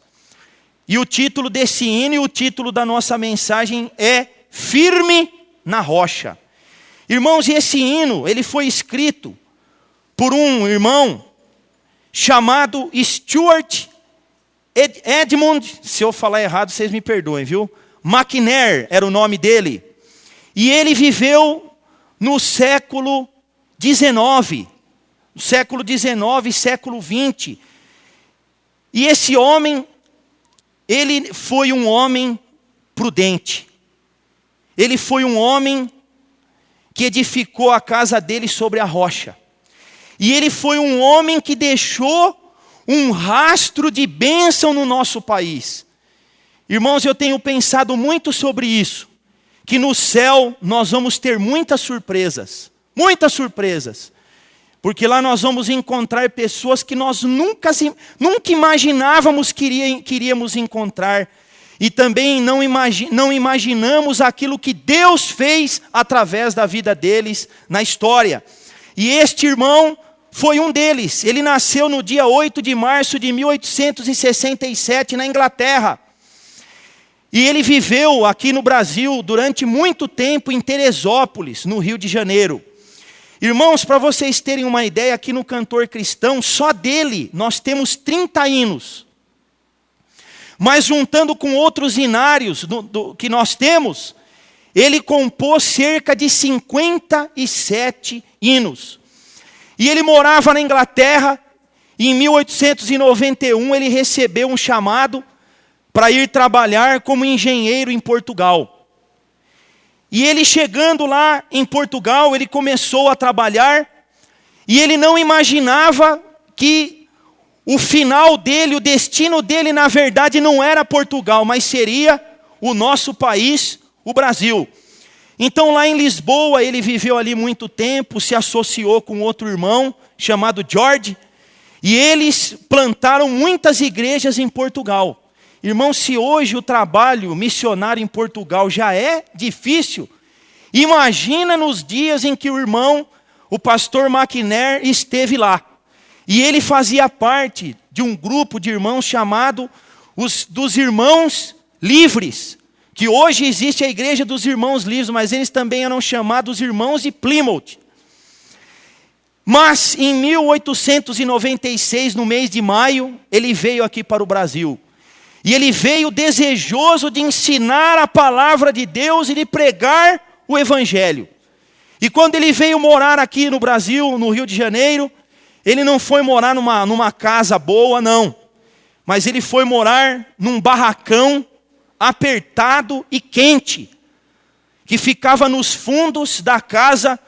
E o título desse hino e o título da nossa mensagem é Firme na Rocha. Irmãos, e esse hino, ele foi escrito por um irmão chamado Stuart Edmund, se eu falar errado, vocês me perdoem, viu? McNair era o nome dele. E ele viveu no século XIX, século XX. E esse homem, ele foi um homem prudente. Ele foi um homem que edificou a casa dele sobre a rocha. E ele foi um homem que deixou um rastro de bênção no nosso país. Irmãos, eu tenho pensado muito sobre isso, que no céu nós vamos ter muitas surpresas, porque lá nós vamos encontrar pessoas que nós nunca imaginávamos que iríamos encontrar, e também não imaginamos aquilo que Deus fez através da vida deles na história. E este irmão foi um deles. Ele nasceu no dia 8 de março de 1867 na Inglaterra. E ele viveu aqui no Brasil durante muito tempo em Teresópolis, no Rio de Janeiro. Irmãos, para vocês terem uma ideia, aqui no Cantor Cristão, só dele nós temos 30 hinos. Mas juntando com outros hinários que nós temos, ele compôs cerca de 57 hinos. E ele morava na Inglaterra, e em 1891 ele recebeu um chamado para ir trabalhar como engenheiro em Portugal. E ele chegando lá em Portugal, ele começou a trabalhar, e ele não imaginava que o final dele, o destino dele, na verdade, não era Portugal, mas seria o nosso país, o Brasil. Então, lá em Lisboa, ele viveu ali muito tempo, se associou com outro irmão, chamado George, e eles plantaram muitas igrejas em Portugal. Irmão, se hoje o trabalho missionário em Portugal já é difícil, imagina nos dias em que o irmão, o pastor McNair, esteve lá. E ele fazia parte de um grupo de irmãos chamado dos Irmãos Livres, que hoje existe a Igreja dos Irmãos Livres, mas eles também eram chamados Irmãos de Plymouth. Mas em 1896, no mês de maio, ele veio aqui para o Brasil. E ele veio desejoso de ensinar a palavra de Deus e de pregar o Evangelho. E quando ele veio morar aqui no Brasil, no Rio de Janeiro, ele não foi morar numa casa boa, não. Mas ele foi morar num barracão apertado e quente, que ficava nos fundos da casa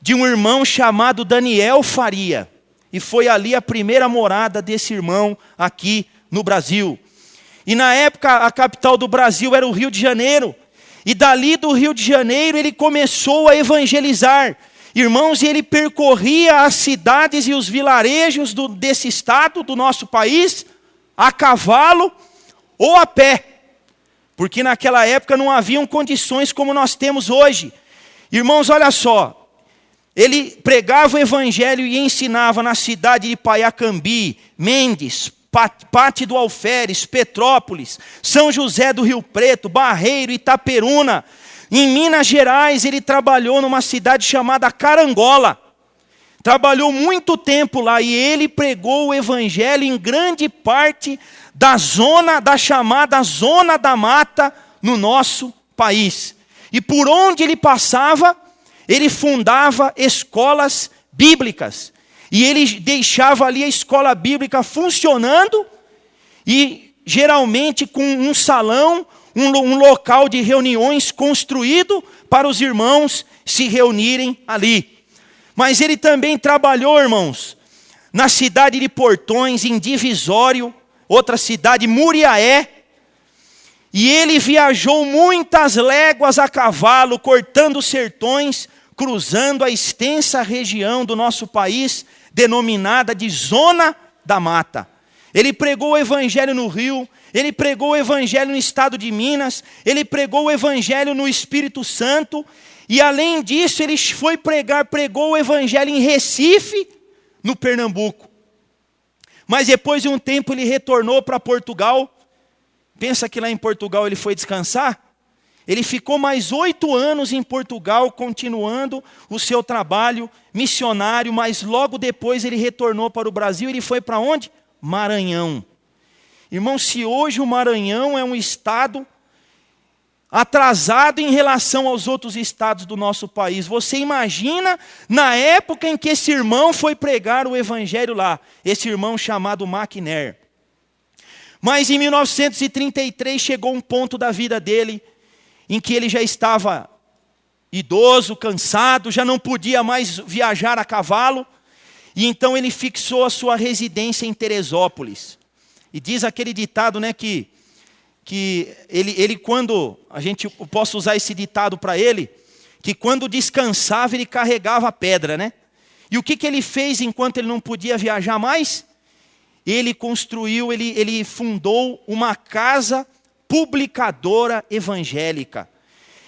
de um irmão chamado Daniel Faria. E foi ali a primeira morada desse irmão aqui no Brasil. E na época a capital do Brasil era o Rio de Janeiro. E dali do Rio de Janeiro ele começou a evangelizar. Irmãos, e ele percorria as cidades e os vilarejos desse estado, do nosso país, a cavalo ou a pé. Porque naquela época não haviam condições como nós temos hoje. Irmãos, olha só. Ele pregava o evangelho e ensinava na cidade de Paiacambi, Mendes, Pate do Alferes, Petrópolis, São José do Rio Preto, Barreiro, Itaperuna. Em Minas Gerais, ele trabalhou numa cidade chamada Carangola. Trabalhou muito tempo lá e ele pregou o evangelho em grande parte da chamada Zona da Mata no nosso país. E por onde ele passava, ele fundava escolas bíblicas. E ele deixava ali a escola bíblica funcionando e geralmente com um salão, um local de reuniões construído para os irmãos se reunirem ali. Mas ele também trabalhou, irmãos, na cidade de Portões, em Divisório, outra cidade, Muriaé. E ele viajou muitas léguas a cavalo, cortando os sertões, cruzando a extensa região do nosso país, denominada de Zona da Mata. Ele pregou o evangelho no Rio, ele pregou o evangelho no estado de Minas, ele pregou o evangelho no Espírito Santo, e além disso ele pregou o evangelho em Recife, no Pernambuco. Mas depois de um tempo ele retornou para Portugal. Pensa que lá em Portugal ele foi descansar? Ele ficou mais 8 anos em Portugal, continuando o seu trabalho missionário, mas logo depois ele retornou para o Brasil. Ele foi para onde? Maranhão. Irmão, se hoje o Maranhão é um estado atrasado em relação aos outros estados do nosso país. Você imagina na época em que esse irmão foi pregar o evangelho lá, esse irmão chamado McNair. Mas em 1933 chegou um ponto da vida dele em que ele já estava idoso, cansado, já não podia mais viajar a cavalo, e então ele fixou a sua residência em Teresópolis. E diz aquele ditado, né, que ele quando, eu posso usar esse ditado para ele, que quando descansava ele carregava a pedra, né? E o que ele fez enquanto ele não podia viajar mais? Ele fundou uma casa publicadora evangélica.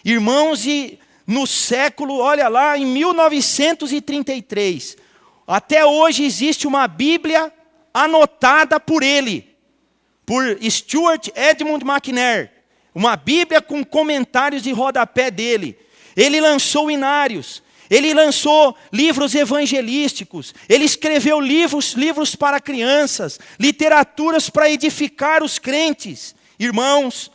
Irmãos, e no século, olha lá, em 1933, até hoje existe uma Bíblia anotada por ele, por Stuart Edmund McNair, uma Bíblia com comentários de rodapé dele. Ele lançou hinários, ele lançou livros evangelísticos, ele escreveu livros para crianças, literaturas para edificar os crentes. Irmãos,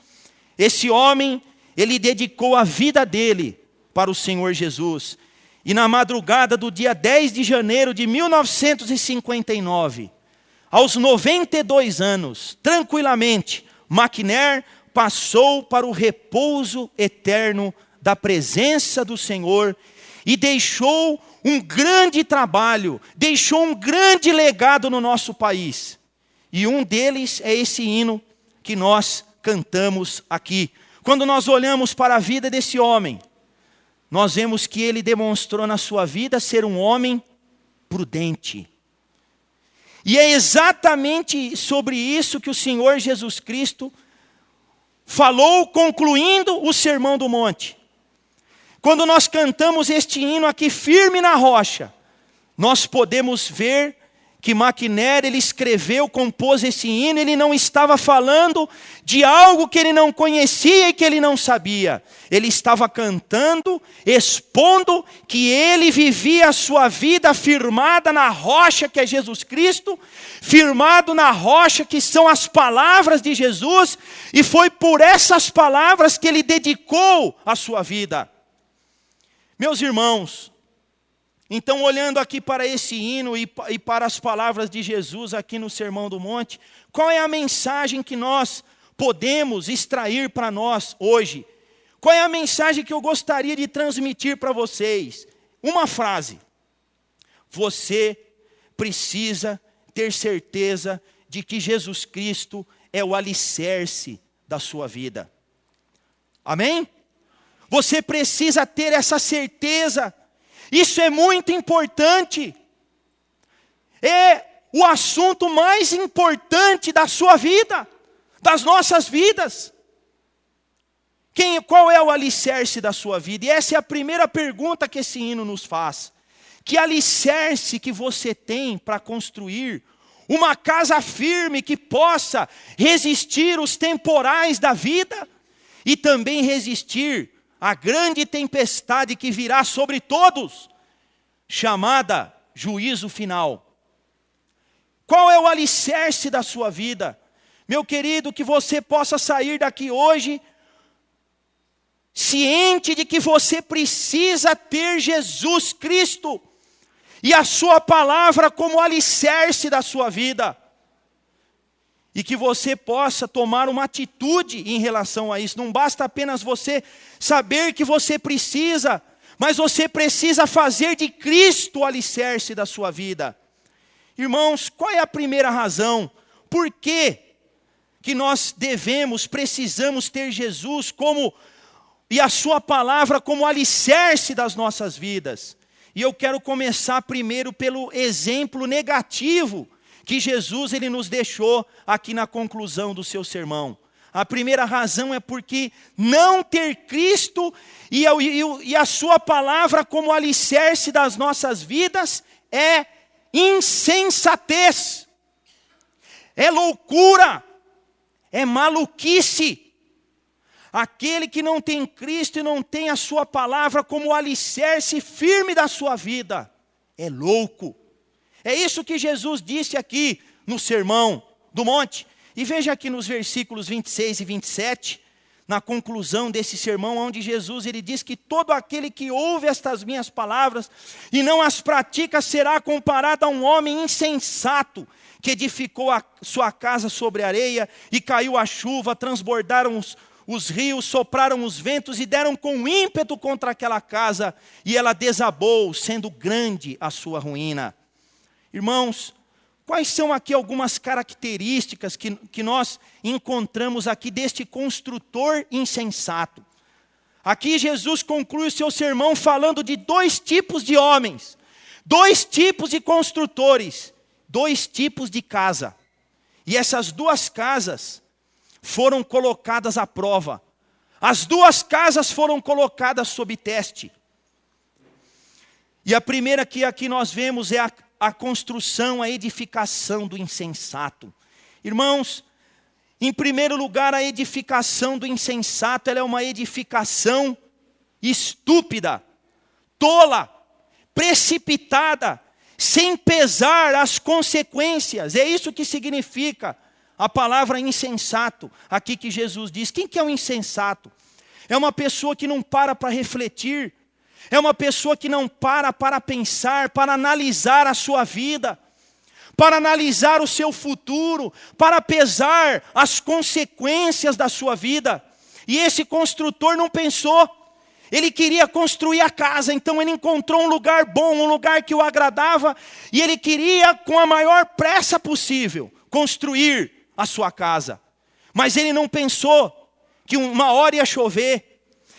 esse homem, ele dedicou a vida dele para o Senhor Jesus. E na madrugada do dia 10 de janeiro de 1959, aos 92 anos, tranquilamente, McNair passou para o repouso eterno da presença do Senhor e deixou um grande trabalho, deixou um grande legado no nosso país. E um deles é esse hino que nós cantamos aqui. Quando nós olhamos para a vida desse homem, nós vemos que ele demonstrou na sua vida ser um homem prudente. E é exatamente sobre isso que o Senhor Jesus Cristo falou, concluindo o Sermão do Monte. Quando nós cantamos este hino aqui, Firme na Rocha, nós podemos ver que McNair, ele escreveu, compôs esse hino, ele não estava falando de algo que ele não conhecia e que ele não sabia. Ele estava cantando, expondo que ele vivia a sua vida firmada na rocha que é Jesus Cristo, firmado na rocha que são as palavras de Jesus, e foi por essas palavras que ele dedicou a sua vida. Meus irmãos, então olhando aqui para esse hino e para as palavras de Jesus aqui no Sermão do Monte, qual é a mensagem que nós podemos extrair para nós hoje? Qual é a mensagem que eu gostaria de transmitir para vocês? Uma frase: você precisa ter certeza de que Jesus Cristo é o alicerce da sua vida. Amém? Você precisa ter essa certeza. Isso é muito importante. É o assunto mais importante da sua vida, das nossas vidas. Qual é o alicerce da sua vida? E essa é a primeira pergunta que esse hino nos faz. Que alicerce que você tem para construir uma casa firme que possa resistir os temporais da vida e também resistir à grande tempestade que virá sobre todos, chamada juízo final. Qual é o alicerce da sua vida? Meu querido, que você possa sair daqui hoje ciente de que você precisa ter Jesus Cristo e a sua palavra como alicerce da sua vida. E que você possa tomar uma atitude em relação a isso. Não basta apenas você saber que você precisa, mas você precisa fazer de Cristo o alicerce da sua vida. Irmãos, qual é a primeira razão? Por que nós precisamos ter Jesus e a sua palavra como alicerce das nossas vidas? E eu quero começar primeiro pelo exemplo negativo que Jesus ele nos deixou aqui na conclusão do seu sermão. A primeira razão é porque não ter Cristo e a sua palavra como alicerce das nossas vidas é insensatez, é loucura, é maluquice. Aquele que não tem Cristo e não tem a sua palavra como alicerce firme da sua vida, é louco. É isso que Jesus disse aqui no Sermão do Monte. E veja aqui nos versículos 26 e 27, na conclusão desse sermão, onde Jesus ele diz que todo aquele que ouve estas minhas palavras e não as pratica será comparado a um homem insensato que edificou a sua casa sobre areia e caiu a chuva, transbordaram os rios, sopraram os ventos e deram com ímpeto contra aquela casa e ela desabou, sendo grande a sua ruína. Irmãos, quais são aqui algumas características que nós encontramos aqui deste construtor insensato? Aqui Jesus conclui o seu sermão falando de 2 tipos de homens, 2 tipos de construtores, 2 tipos de casa. E essas 2 casas foram colocadas à prova. As 2 casas foram colocadas sob teste. E a primeira que aqui nós vemos é a construção, a edificação do insensato. Irmãos, em primeiro lugar, a edificação do insensato, ela é uma edificação estúpida, tola, precipitada, sem pesar as consequências. É isso que significa a palavra insensato, aqui que Jesus diz. Quem que é um insensato? É uma pessoa que não para refletir, é uma pessoa que não para pensar, para analisar a sua vida, para analisar o seu futuro, para pesar as consequências da sua vida. E esse construtor não pensou, ele queria construir a casa, então ele encontrou um lugar bom, um lugar que o agradava, e ele queria, com a maior pressa possível, construir a sua casa. Mas ele não pensou que uma hora ia chover,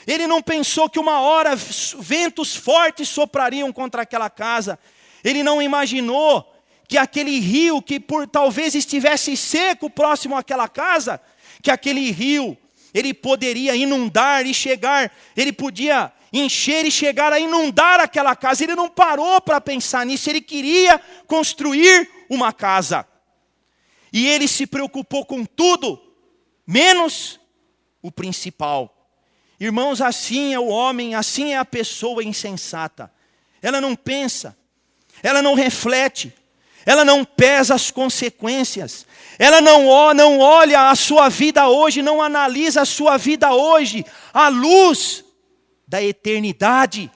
ele não pensou que uma hora ventos fortes soprariam contra aquela casa, ele não imaginou que aquele rio que por talvez estivesse seco próximo àquela casa, que aquele rio, ele poderia inundar e chegar, ele podia encher e chegar a inundar aquela casa. Ele não parou para pensar nisso, ele queria construir uma casa. E ele se preocupou com tudo, menos o principal. Irmãos, assim é o homem, assim é a pessoa insensata. Ela não pensa, ela não reflete, ela não pesa as consequências, ela não olha a sua vida hoje, não analisa a sua vida hoje à luz da eternidade.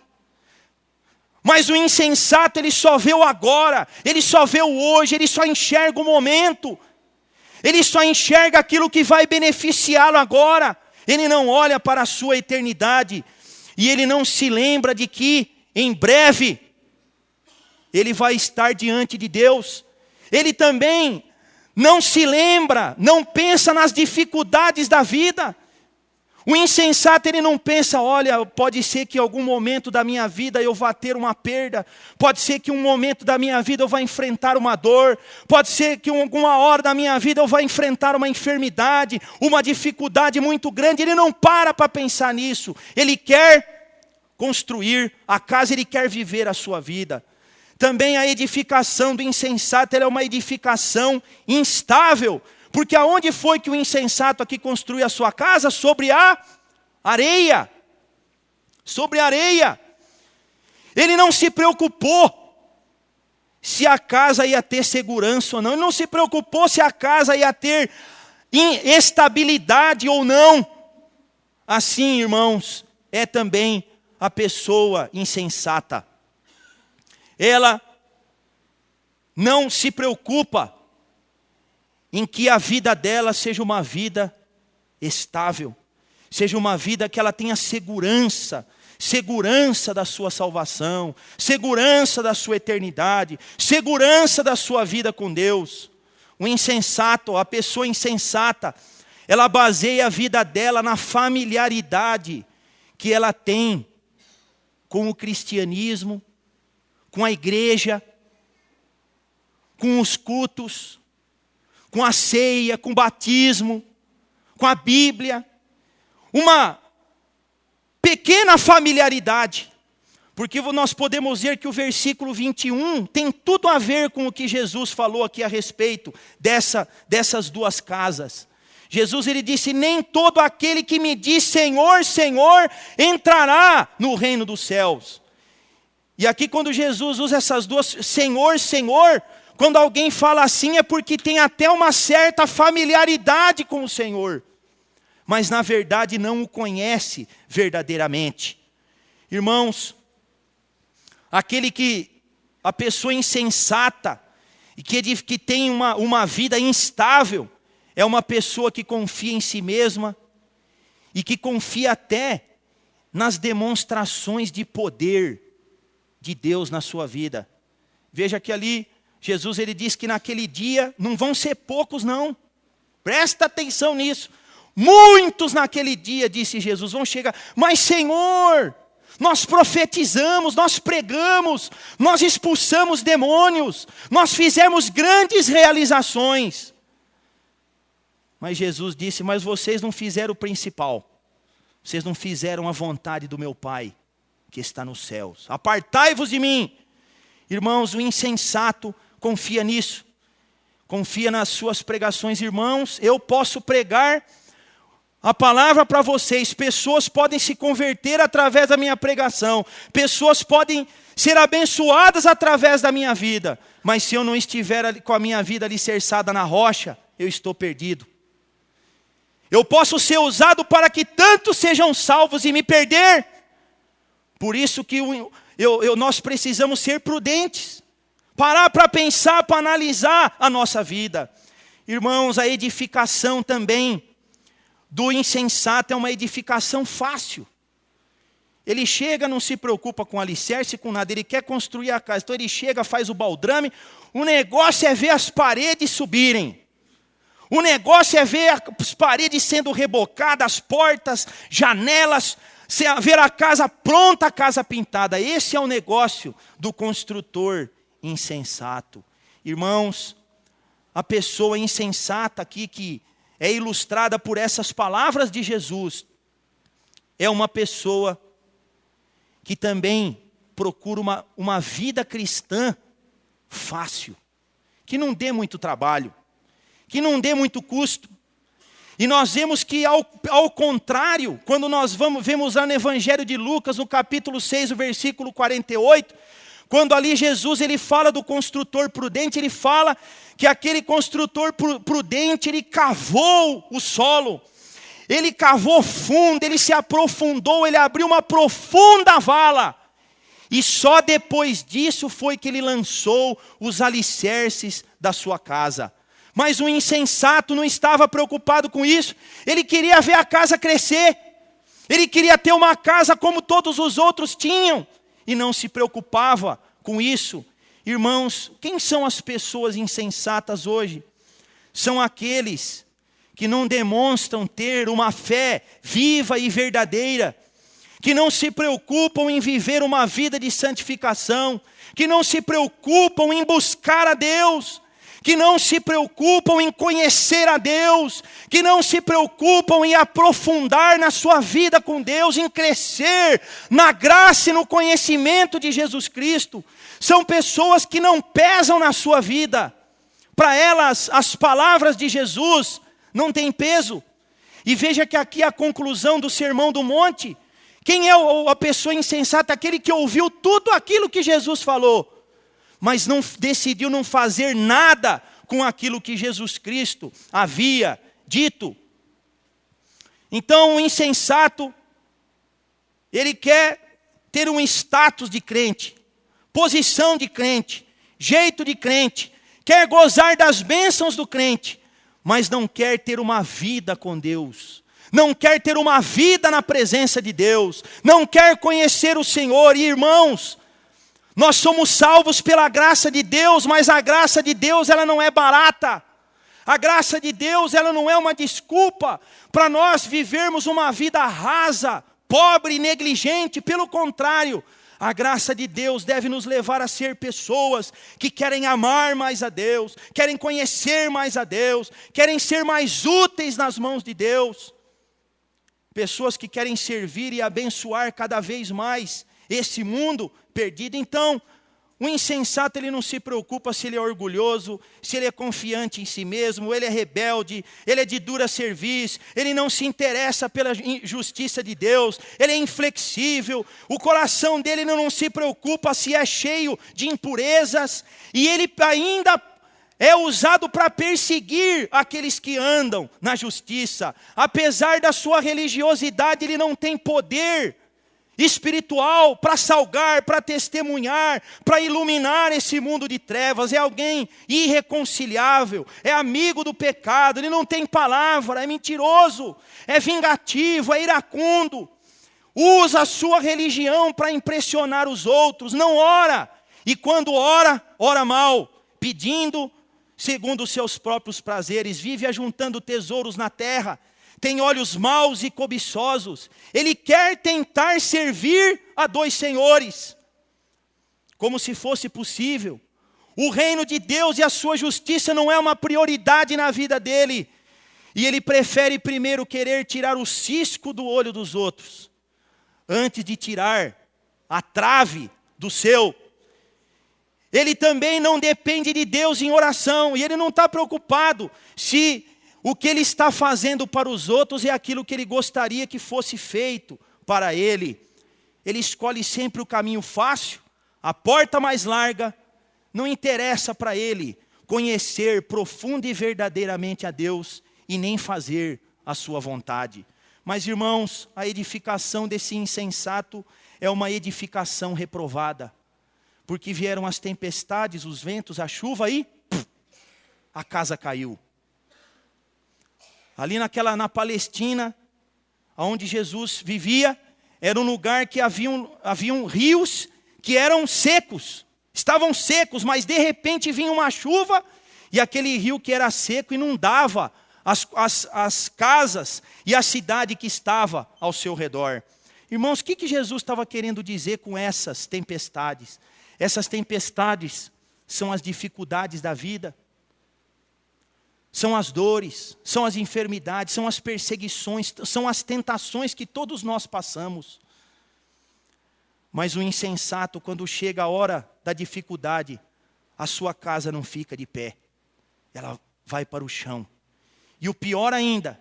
Mas o insensato, ele só vê o agora, ele só vê o hoje, ele só enxerga o momento, ele só enxerga aquilo que vai beneficiá-lo agora, ele não olha para a sua eternidade, e ele não se lembra de que em breve ele vai estar diante de Deus. Ele também não se lembra, não pensa nas dificuldades da vida. O insensato, ele não pensa, olha, pode ser que em algum momento da minha vida eu vá ter uma perda, pode ser que em um momento da minha vida eu vá enfrentar uma dor, pode ser que em alguma hora da minha vida eu vá enfrentar uma enfermidade, uma dificuldade muito grande. Ele não para pensar nisso, ele quer construir a casa, ele quer viver a sua vida. Também a edificação do insensato, ela é uma edificação instável. Porque aonde foi que o insensato aqui construiu a sua casa? Sobre a areia. Sobre a areia. Ele não se preocupou se a casa ia ter segurança ou não. Ele não se preocupou se a casa ia ter estabilidade ou não. Assim, irmãos, é também a pessoa insensata. Ela não se preocupa em que a vida dela seja uma vida estável, seja uma vida que ela tenha segurança da sua salvação, segurança da sua eternidade, segurança da sua vida com Deus. O insensato, a pessoa insensata, ela baseia a vida dela na familiaridade que ela tem com o cristianismo, com a igreja, com os cultos, com a ceia, com o batismo, com a Bíblia. Uma pequena familiaridade, porque nós podemos ver que o versículo 21 tem tudo a ver com o que Jesus falou aqui a respeito dessas 2 casas. Jesus, ele disse, nem todo aquele que me diz Senhor, Senhor, entrará no reino dos céus. E aqui quando Jesus usa essas 2, Senhor, Senhor, quando alguém fala assim é porque tem até uma certa familiaridade com o Senhor. mas na verdade não o conhece verdadeiramente. Irmãos, a pessoa insensata, e que tem uma vida instável, é uma pessoa que confia em si mesma, e que confia até nas demonstrações de poder de Deus na sua vida. Veja que ali, Jesus ele diz que naquele dia, não vão ser poucos não, presta atenção nisso, muitos naquele dia, disse Jesus, vão chegar, mas Senhor, nós profetizamos, nós pregamos, nós expulsamos demônios, nós fizemos grandes realizações. Mas Jesus disse, mas vocês não fizeram o principal, vocês não fizeram a vontade do meu Pai, que está nos céus. Apartai-vos de mim. Irmãos, o insensato confia nisso, confia nas suas pregações. Irmãos, eu posso pregar a palavra para vocês, pessoas podem se converter através da minha pregação, pessoas podem ser abençoadas através da minha vida, mas se eu não estiver com a minha vida alicerçada na rocha, eu estou perdido. Eu posso ser usado para que tantos sejam salvos e me perder. Por isso que nós precisamos ser prudentes, parar para pensar, para analisar a nossa vida. Irmãos, a edificação também do insensato é uma edificação fácil. Ele chega, não se preocupa com alicerce, com nada, ele quer construir a casa. Então ele chega, faz o baldrame, o negócio é ver as paredes subirem. O negócio é ver as paredes sendo rebocadas, as portas, janelas, ver a casa pronta, a casa pintada. Esse é o negócio do construtor insensato. Irmãos, a pessoa insensata aqui que é ilustrada por essas palavras de Jesus, é uma pessoa que também procura uma vida cristã fácil, que não dê muito trabalho, que não dê muito custo. E nós vemos que ao contrário, quando nós vemos lá no Evangelho de Lucas, no capítulo 6, o versículo 48, quando ali Jesus ele fala do construtor prudente, ele fala que aquele construtor prudente, ele cavou o solo, ele cavou fundo, ele se aprofundou, ele abriu uma profunda vala, e só depois disso foi que ele lançou os alicerces da sua casa. Mas o insensato não estava preocupado com isso, ele queria ver a casa crescer, ele queria ter uma casa como todos os outros tinham, e não se preocupava com isso. Irmãos, quem são as pessoas insensatas hoje? São aqueles que não demonstram ter uma fé viva e verdadeira, que não se preocupam em viver uma vida de santificação, que não se preocupam em buscar a Deus, que não se preocupam em conhecer a Deus, que não se preocupam em aprofundar na sua vida com Deus, em crescer na graça e no conhecimento de Jesus Cristo. São pessoas que não pesam na sua vida. Para elas, as palavras de Jesus não têm peso. E veja que aqui a conclusão do Sermão do Monte. Quem é a pessoa insensata? Aquele que ouviu tudo aquilo que Jesus falou, mas decidiu não fazer nada com aquilo que Jesus Cristo havia dito. Então o insensato, ele quer ter um status de crente, posição de crente, jeito de crente, quer gozar das bênçãos do crente, mas não quer ter uma vida com Deus, não quer ter uma vida na presença de Deus, não quer conhecer o Senhor. E irmãos, nós somos salvos pela graça de Deus, mas a graça de Deus ela não é barata. A graça de Deus ela não é uma desculpa para nós vivermos uma vida rasa, pobre e negligente. Pelo contrário, a graça de Deus deve nos levar a ser pessoas que querem amar mais a Deus, querem conhecer mais a Deus, querem ser mais úteis nas mãos de Deus. Pessoas que querem servir e abençoar cada vez mais esse mundo perdido. Então, o insensato ele não se preocupa se ele é orgulhoso, se ele é confiante em si mesmo, ele é rebelde, ele é de dura serviço, ele não se interessa pela justiça de Deus, ele é inflexível, o coração dele não se preocupa se é cheio de impurezas, e ele ainda é usado para perseguir aqueles que andam na justiça. Apesar da sua religiosidade, ele não tem poder espiritual para salgar, para testemunhar, para iluminar esse mundo de trevas. É alguém irreconciliável, é amigo do pecado, ele não tem palavra, é mentiroso, é vingativo, é iracundo. Usa a sua religião para impressionar os outros, não ora. E quando ora, ora mal, pedindo segundo os seus próprios prazeres, vive ajuntando tesouros na terra, tem olhos maus e cobiçosos. Ele quer tentar servir a dois senhores, como se fosse possível. O reino de Deus e a sua justiça não é uma prioridade na vida dele. E ele prefere primeiro querer tirar o cisco do olho dos outros, antes de tirar a trave do seu. Ele também não depende de Deus em oração, e ele não está preocupado se o que ele está fazendo para os outros é aquilo que ele gostaria que fosse feito para ele. Ele escolhe sempre o caminho fácil, a porta mais larga. Não interessa para ele conhecer profunda e verdadeiramente a Deus e nem fazer a sua vontade. Mas, irmãos, a edificação desse insensato é uma edificação reprovada. Porque vieram as tempestades, os ventos, a chuva e a casa caiu. Ali na Palestina, onde Jesus vivia, era um lugar que haviam rios que eram secos. Estavam secos, mas de repente vinha uma chuva e aquele rio que era seco inundava as casas e a cidade que estava ao seu redor. Irmãos, o que Jesus estava querendo dizer com essas tempestades? Essas tempestades são as dificuldades da vida, são as dores, são as enfermidades, são as perseguições, são as tentações que todos nós passamos. Mas o insensato, quando chega a hora da dificuldade, a sua casa não fica de pé, ela vai para o chão. E o pior ainda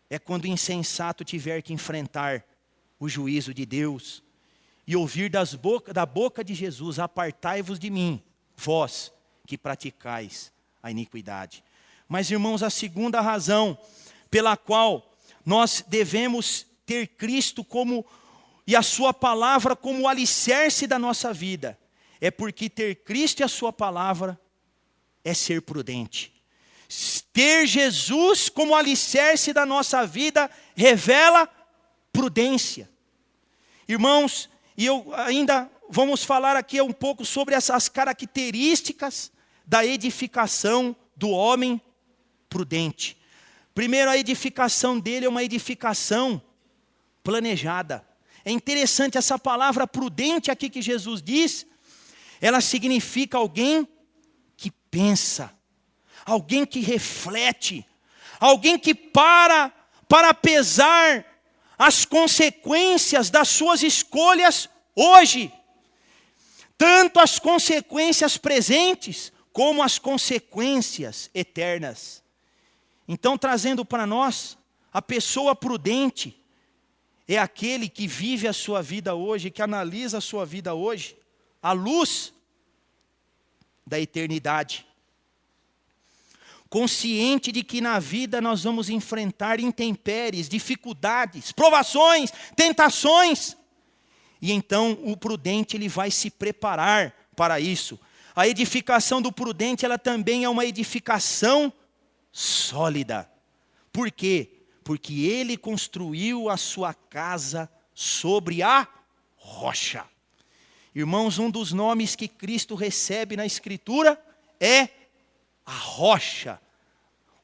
é quando o insensato tiver que enfrentar o juízo de Deus e ouvir da boca de Jesus: apartai-vos de mim, vós que praticais a iniquidade. Mas, irmãos, a segunda razão pela qual nós devemos ter Cristo e a sua palavra como o alicerce da nossa vida, é porque ter Cristo e a sua palavra é ser prudente. Ter Jesus como alicerce da nossa vida revela prudência. Irmãos, e eu ainda vamos falar aqui um pouco sobre essas características da edificação do homem prudente. Primeiro, a edificação dele é uma edificação planejada. É interessante essa palavra prudente aqui que Jesus diz, ela significa alguém que pensa, alguém que reflete, alguém que para pesar as consequências das suas escolhas hoje. Tanto as consequências presentes, como as consequências eternas. Então, trazendo para nós, a pessoa prudente é aquele que vive a sua vida hoje, que analisa a sua vida hoje, à luz da eternidade. Consciente de que na vida nós vamos enfrentar intempéries, dificuldades, provações, tentações. E então o prudente ele vai se preparar para isso. A edificação do prudente, ela também é uma edificação sólida. Por quê? Porque ele construiu a sua casa sobre a rocha. Irmãos, um dos nomes que Cristo recebe na Escritura é a rocha,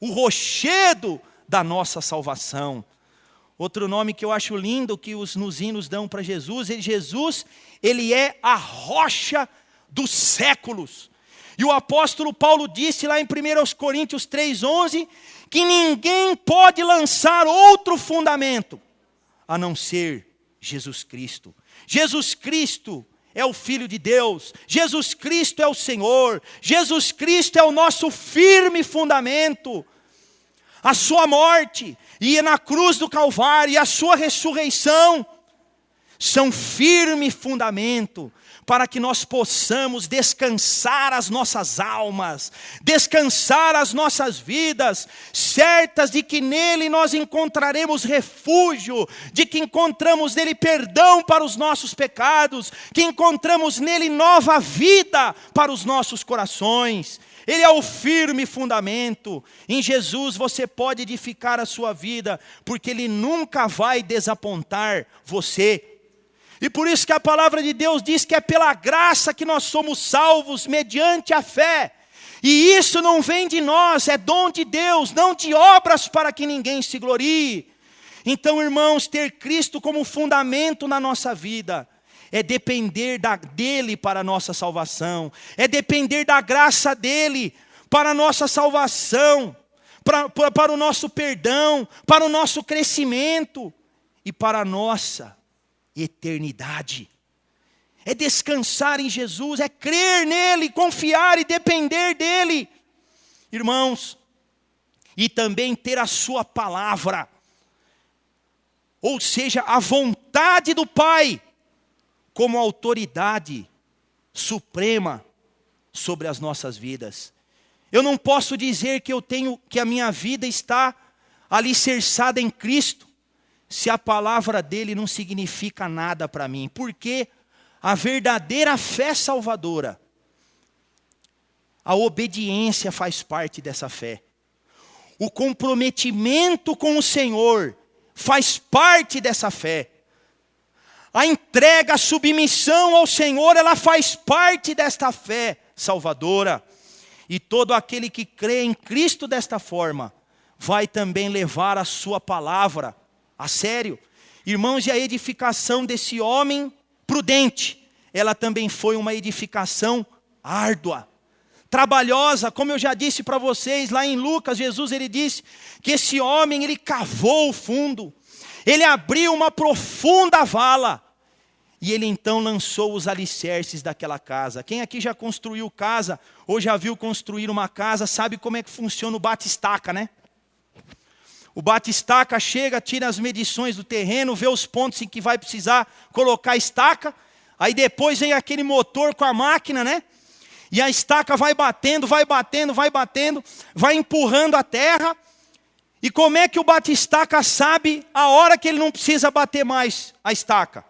o rochedo da nossa salvação. Outro nome que eu acho lindo que nos hinos dão para Jesus, ele é a rocha dos séculos. E o apóstolo Paulo disse lá em 1 Coríntios 3,11, que ninguém pode lançar outro fundamento, a não ser Jesus Cristo. Jesus Cristo é o Filho de Deus, Jesus Cristo é o Senhor, Jesus Cristo é o nosso firme fundamento. A sua morte, e na cruz do Calvário, e a sua ressurreição, são firme fundamento para que nós possamos descansar as nossas almas, descansar as nossas vidas, certas de que nele nós encontraremos refúgio, de que encontramos nele perdão para os nossos pecados, que encontramos nele nova vida para os nossos corações. Ele é o firme fundamento. Em Jesus você pode edificar a sua vida, porque Ele nunca vai desapontar você. E por isso que a palavra de Deus diz que é pela graça que nós somos salvos, mediante a fé. E isso não vem de nós, é dom de Deus, não de obras para que ninguém se glorie. Então, irmãos, ter Cristo como fundamento na nossa vida é depender dele para a nossa salvação, é depender da graça dele para a nossa salvação, para o nosso perdão, para o nosso crescimento e para a nossa eternidade. É descansar em Jesus, é crer nele, confiar e depender dele, irmãos, e também ter a sua palavra, ou seja, a vontade do Pai, como autoridade suprema sobre as nossas vidas. Eu não posso dizer que a minha vida está alicerçada em Cristo, se a palavra dele não significa nada para mim. Porque a verdadeira fé salvadora, a obediência faz parte dessa fé. O comprometimento com o Senhor faz parte dessa fé. A entrega, a submissão ao Senhor, ela faz parte desta fé salvadora. E todo aquele que crê em Cristo desta forma, vai também levar a sua palavra a sério. Irmãos, e a edificação desse homem prudente, ela também foi uma edificação árdua, trabalhosa, como eu já disse para vocês, lá em Lucas, Jesus ele disse que esse homem, ele cavou o fundo, ele abriu uma profunda vala, e ele então lançou os alicerces daquela casa. Quem aqui já construiu casa, ou já viu construir uma casa, sabe como é que funciona o bate-estaca, né? O bate-estaca chega, tira as medições do terreno, vê os pontos em que vai precisar colocar a estaca, aí depois vem aquele motor com a máquina, né? E a estaca vai batendo, vai batendo, vai batendo, vai empurrando a terra. E como é que o bate-estaca sabe a hora que ele não precisa bater mais a estaca?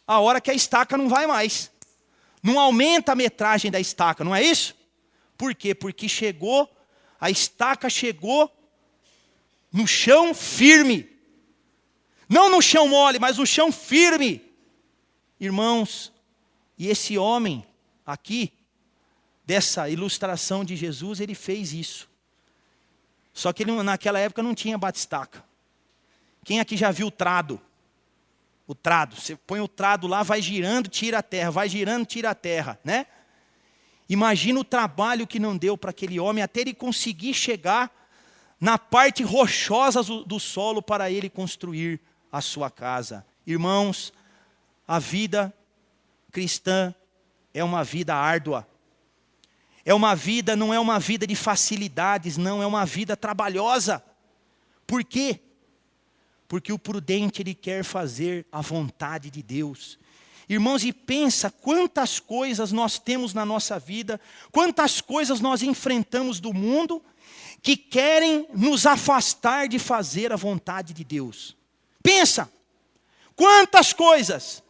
A hora que a estaca não vai mais. Não aumenta a metragem da estaca, não é isso? Por quê? Porque a estaca chegou no chão firme. Não no chão mole, mas no chão firme. Irmãos, e esse homem aqui, dessa ilustração de Jesus, ele fez isso. Só que ele, naquela época não tinha bate-estaca. Quem aqui já viu o trado? O trado, você põe o trado lá, vai girando, tira a terra, vai girando, tira a terra, né? Imagina o trabalho que não deu para aquele homem, até ele conseguir chegar na parte rochosa do solo para ele construir a sua casa. Irmãos, a vida cristã é uma vida árdua. Não é uma vida de facilidades, não, é uma vida trabalhosa. Por quê? Porque o prudente, ele quer fazer a vontade de Deus. Irmãos, e pensa quantas coisas nós temos na nossa vida, quantas coisas nós enfrentamos do mundo, que querem nos afastar de fazer a vontade de Deus. Pensa, quantas coisas.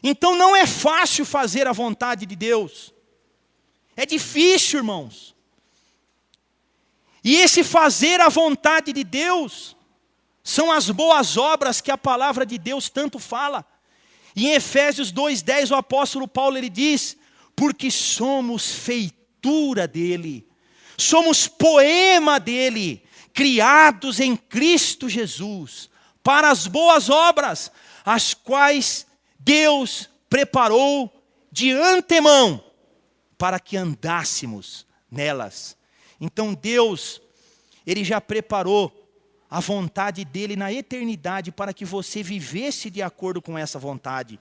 Então não é fácil fazer a vontade de Deus. É difícil, irmãos. E esse fazer a vontade de Deus são as boas obras que a palavra de Deus tanto fala. E em Efésios 2:10 o apóstolo Paulo ele diz: porque somos feitura dele, somos poema dele, criados em Cristo Jesus, para as boas obras, as quais Deus preparou de antemão, para que andássemos nelas. Então Deus, ele já preparou a vontade dele na eternidade para que você vivesse de acordo com essa vontade.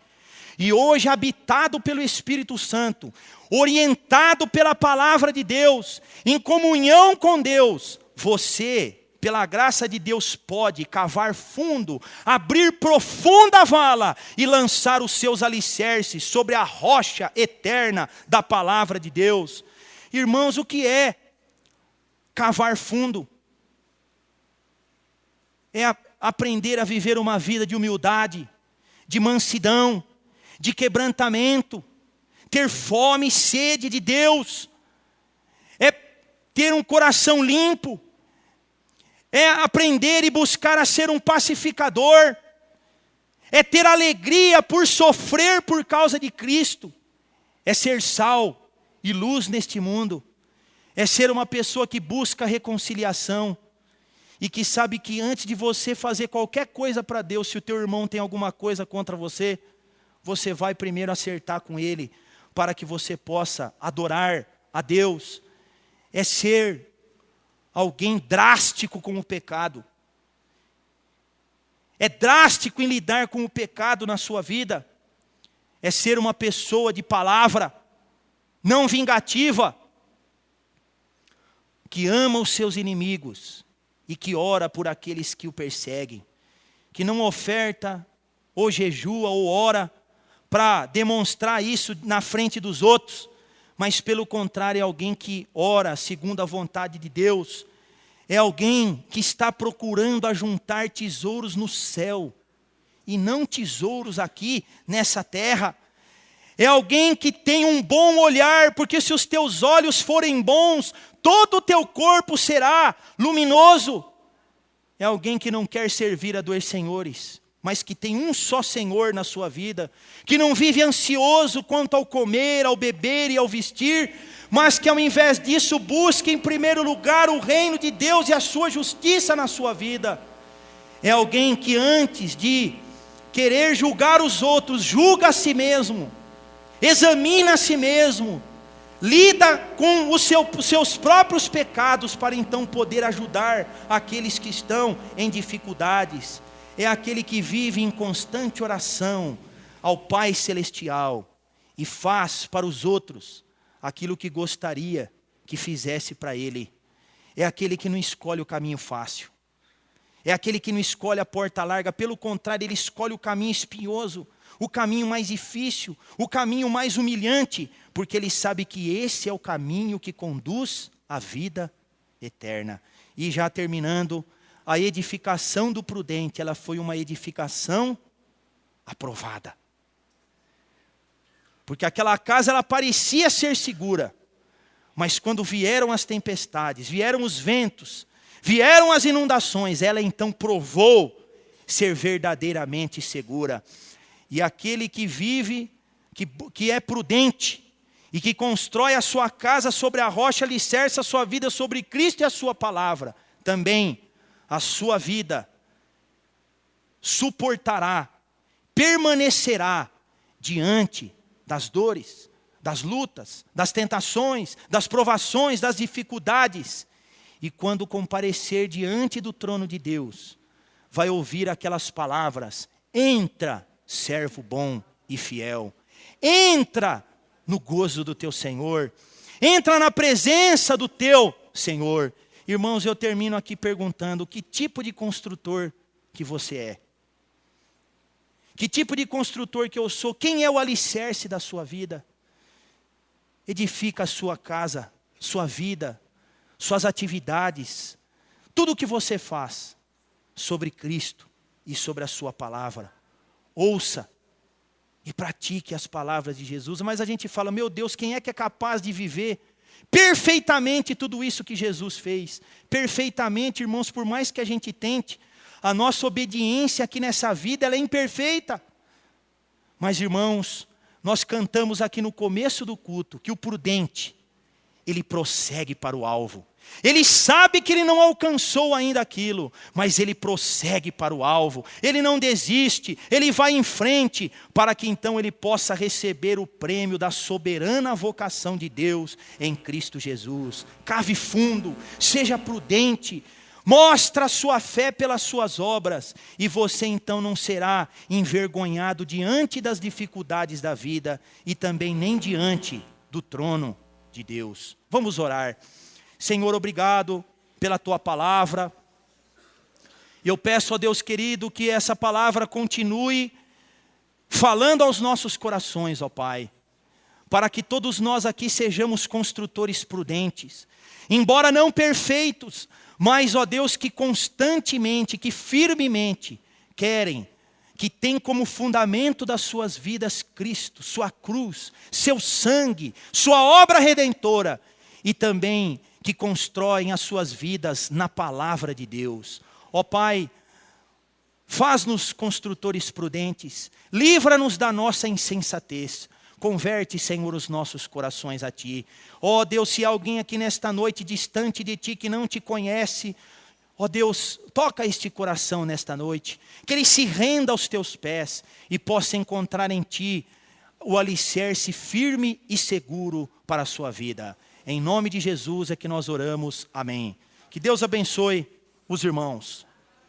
E hoje, habitado pelo Espírito Santo, orientado pela palavra de Deus, em comunhão com Deus, você, pela graça de Deus, pode cavar fundo, abrir profunda vala e lançar os seus alicerces sobre a rocha eterna da palavra de Deus. Irmãos, o que é cavar fundo? É aprender a viver uma vida de humildade, de mansidão, de quebrantamento, ter fome e sede de Deus, é ter um coração limpo, é aprender e buscar a ser um pacificador, é ter alegria por sofrer por causa de Cristo, é ser sal e luz neste mundo, é ser uma pessoa que busca reconciliação e que sabe que antes de você fazer qualquer coisa para Deus, se o teu irmão tem alguma coisa contra você, você vai primeiro acertar com ele, para que você possa adorar a Deus. É ser alguém drástico com o pecado. É drástico em lidar com o pecado na sua vida. É ser uma pessoa de palavra, não vingativa, que ama os seus inimigos e que ora por aqueles que o perseguem, que não oferta ou jejua ou ora para demonstrar isso na frente dos outros, mas pelo contrário é alguém que ora segundo a vontade de Deus, é alguém que está procurando ajuntar tesouros no céu, e não tesouros aqui nessa terra. É alguém que tem um bom olhar, porque se os teus olhos forem bons, todo o teu corpo será luminoso. É alguém que não quer servir a dois senhores, mas que tem um só Senhor na sua vida, que não vive ansioso quanto ao comer, ao beber e ao vestir, mas que ao invés disso busca em primeiro lugar o reino de Deus e a sua justiça na sua vida. É alguém que antes de querer julgar os outros, julga a si mesmo, examina a si mesmo, lida com os seus próprios pecados para então poder ajudar aqueles que estão em dificuldades. É aquele que vive em constante oração ao Pai Celestial e faz para os outros aquilo que gostaria que fizesse para ele. É aquele que não escolhe o caminho fácil. É aquele que não escolhe a porta larga, pelo contrário, ele escolhe o caminho espinhoso, o caminho mais difícil, o caminho mais humilhante, porque ele sabe que esse é o caminho que conduz à vida eterna. E já terminando, a edificação do prudente, ela foi uma edificação aprovada. Porque aquela casa, ela parecia ser segura, mas quando vieram as tempestades, vieram os ventos, vieram as inundações, ela então provou ser verdadeiramente segura. E aquele que vive, que é prudente, e que constrói a sua casa sobre a rocha, alicerça a sua vida sobre Cristo e a sua palavra, também a sua vida suportará, permanecerá diante das dores, das lutas, das tentações, das provações, das dificuldades. E quando comparecer diante do trono de Deus, vai ouvir aquelas palavras: entra, servo bom e fiel, entra no gozo do teu Senhor, entra na presença do teu Senhor. Irmãos, eu termino aqui perguntando: que tipo de construtor que você é? Que tipo de construtor que eu sou? Quem é o alicerce da sua vida? Edifica a sua casa, sua vida, suas atividades, tudo o que você faz sobre Cristo e sobre a sua palavra. Ouça e pratique as palavras de Jesus. Mas a gente fala: meu Deus, quem é que é capaz de viver perfeitamente tudo isso que Jesus fez? Perfeitamente, irmãos, por mais que a gente tente, a nossa obediência aqui nessa vida, ela é imperfeita. Mas, irmãos, nós cantamos aqui no começo do culto que o prudente, ele prossegue para o alvo. Ele sabe que ele não alcançou ainda aquilo, mas ele prossegue para o alvo. Ele não desiste, ele vai em frente, para que então ele possa receber o prêmio da soberana vocação de Deus em Cristo Jesus. Cave fundo, seja prudente, mostra a sua fé pelas suas obras, e você então não será envergonhado diante das dificuldades da vida, e também nem diante do trono de Deus. Vamos orar. Senhor, obrigado pela tua palavra, Eu peço, ó Deus querido, que essa palavra continue falando aos nossos corações, ó Pai, para que todos nós aqui sejamos construtores prudentes, embora não perfeitos, mas, ó Deus, que constantemente, que firmemente querem, que tem como fundamento das suas vidas Cristo, sua cruz, seu sangue, sua obra redentora, e também que constroem as suas vidas na palavra de Deus. Ó Pai, faz-nos construtores prudentes, livra-nos da nossa insensatez, converte, Senhor, os nossos corações a Ti. Ó Deus, se há alguém aqui nesta noite distante de Ti, que não Te conhece, ó Deus, toca este coração nesta noite, que ele se renda aos Teus pés e possa encontrar em Ti o alicerce firme e seguro para a sua vida. Em nome de Jesus é que nós oramos, amém. Que Deus abençoe os irmãos.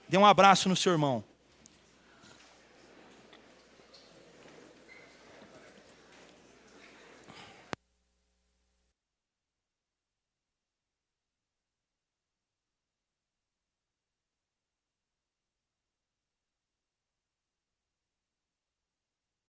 Dê um abraço no seu irmão.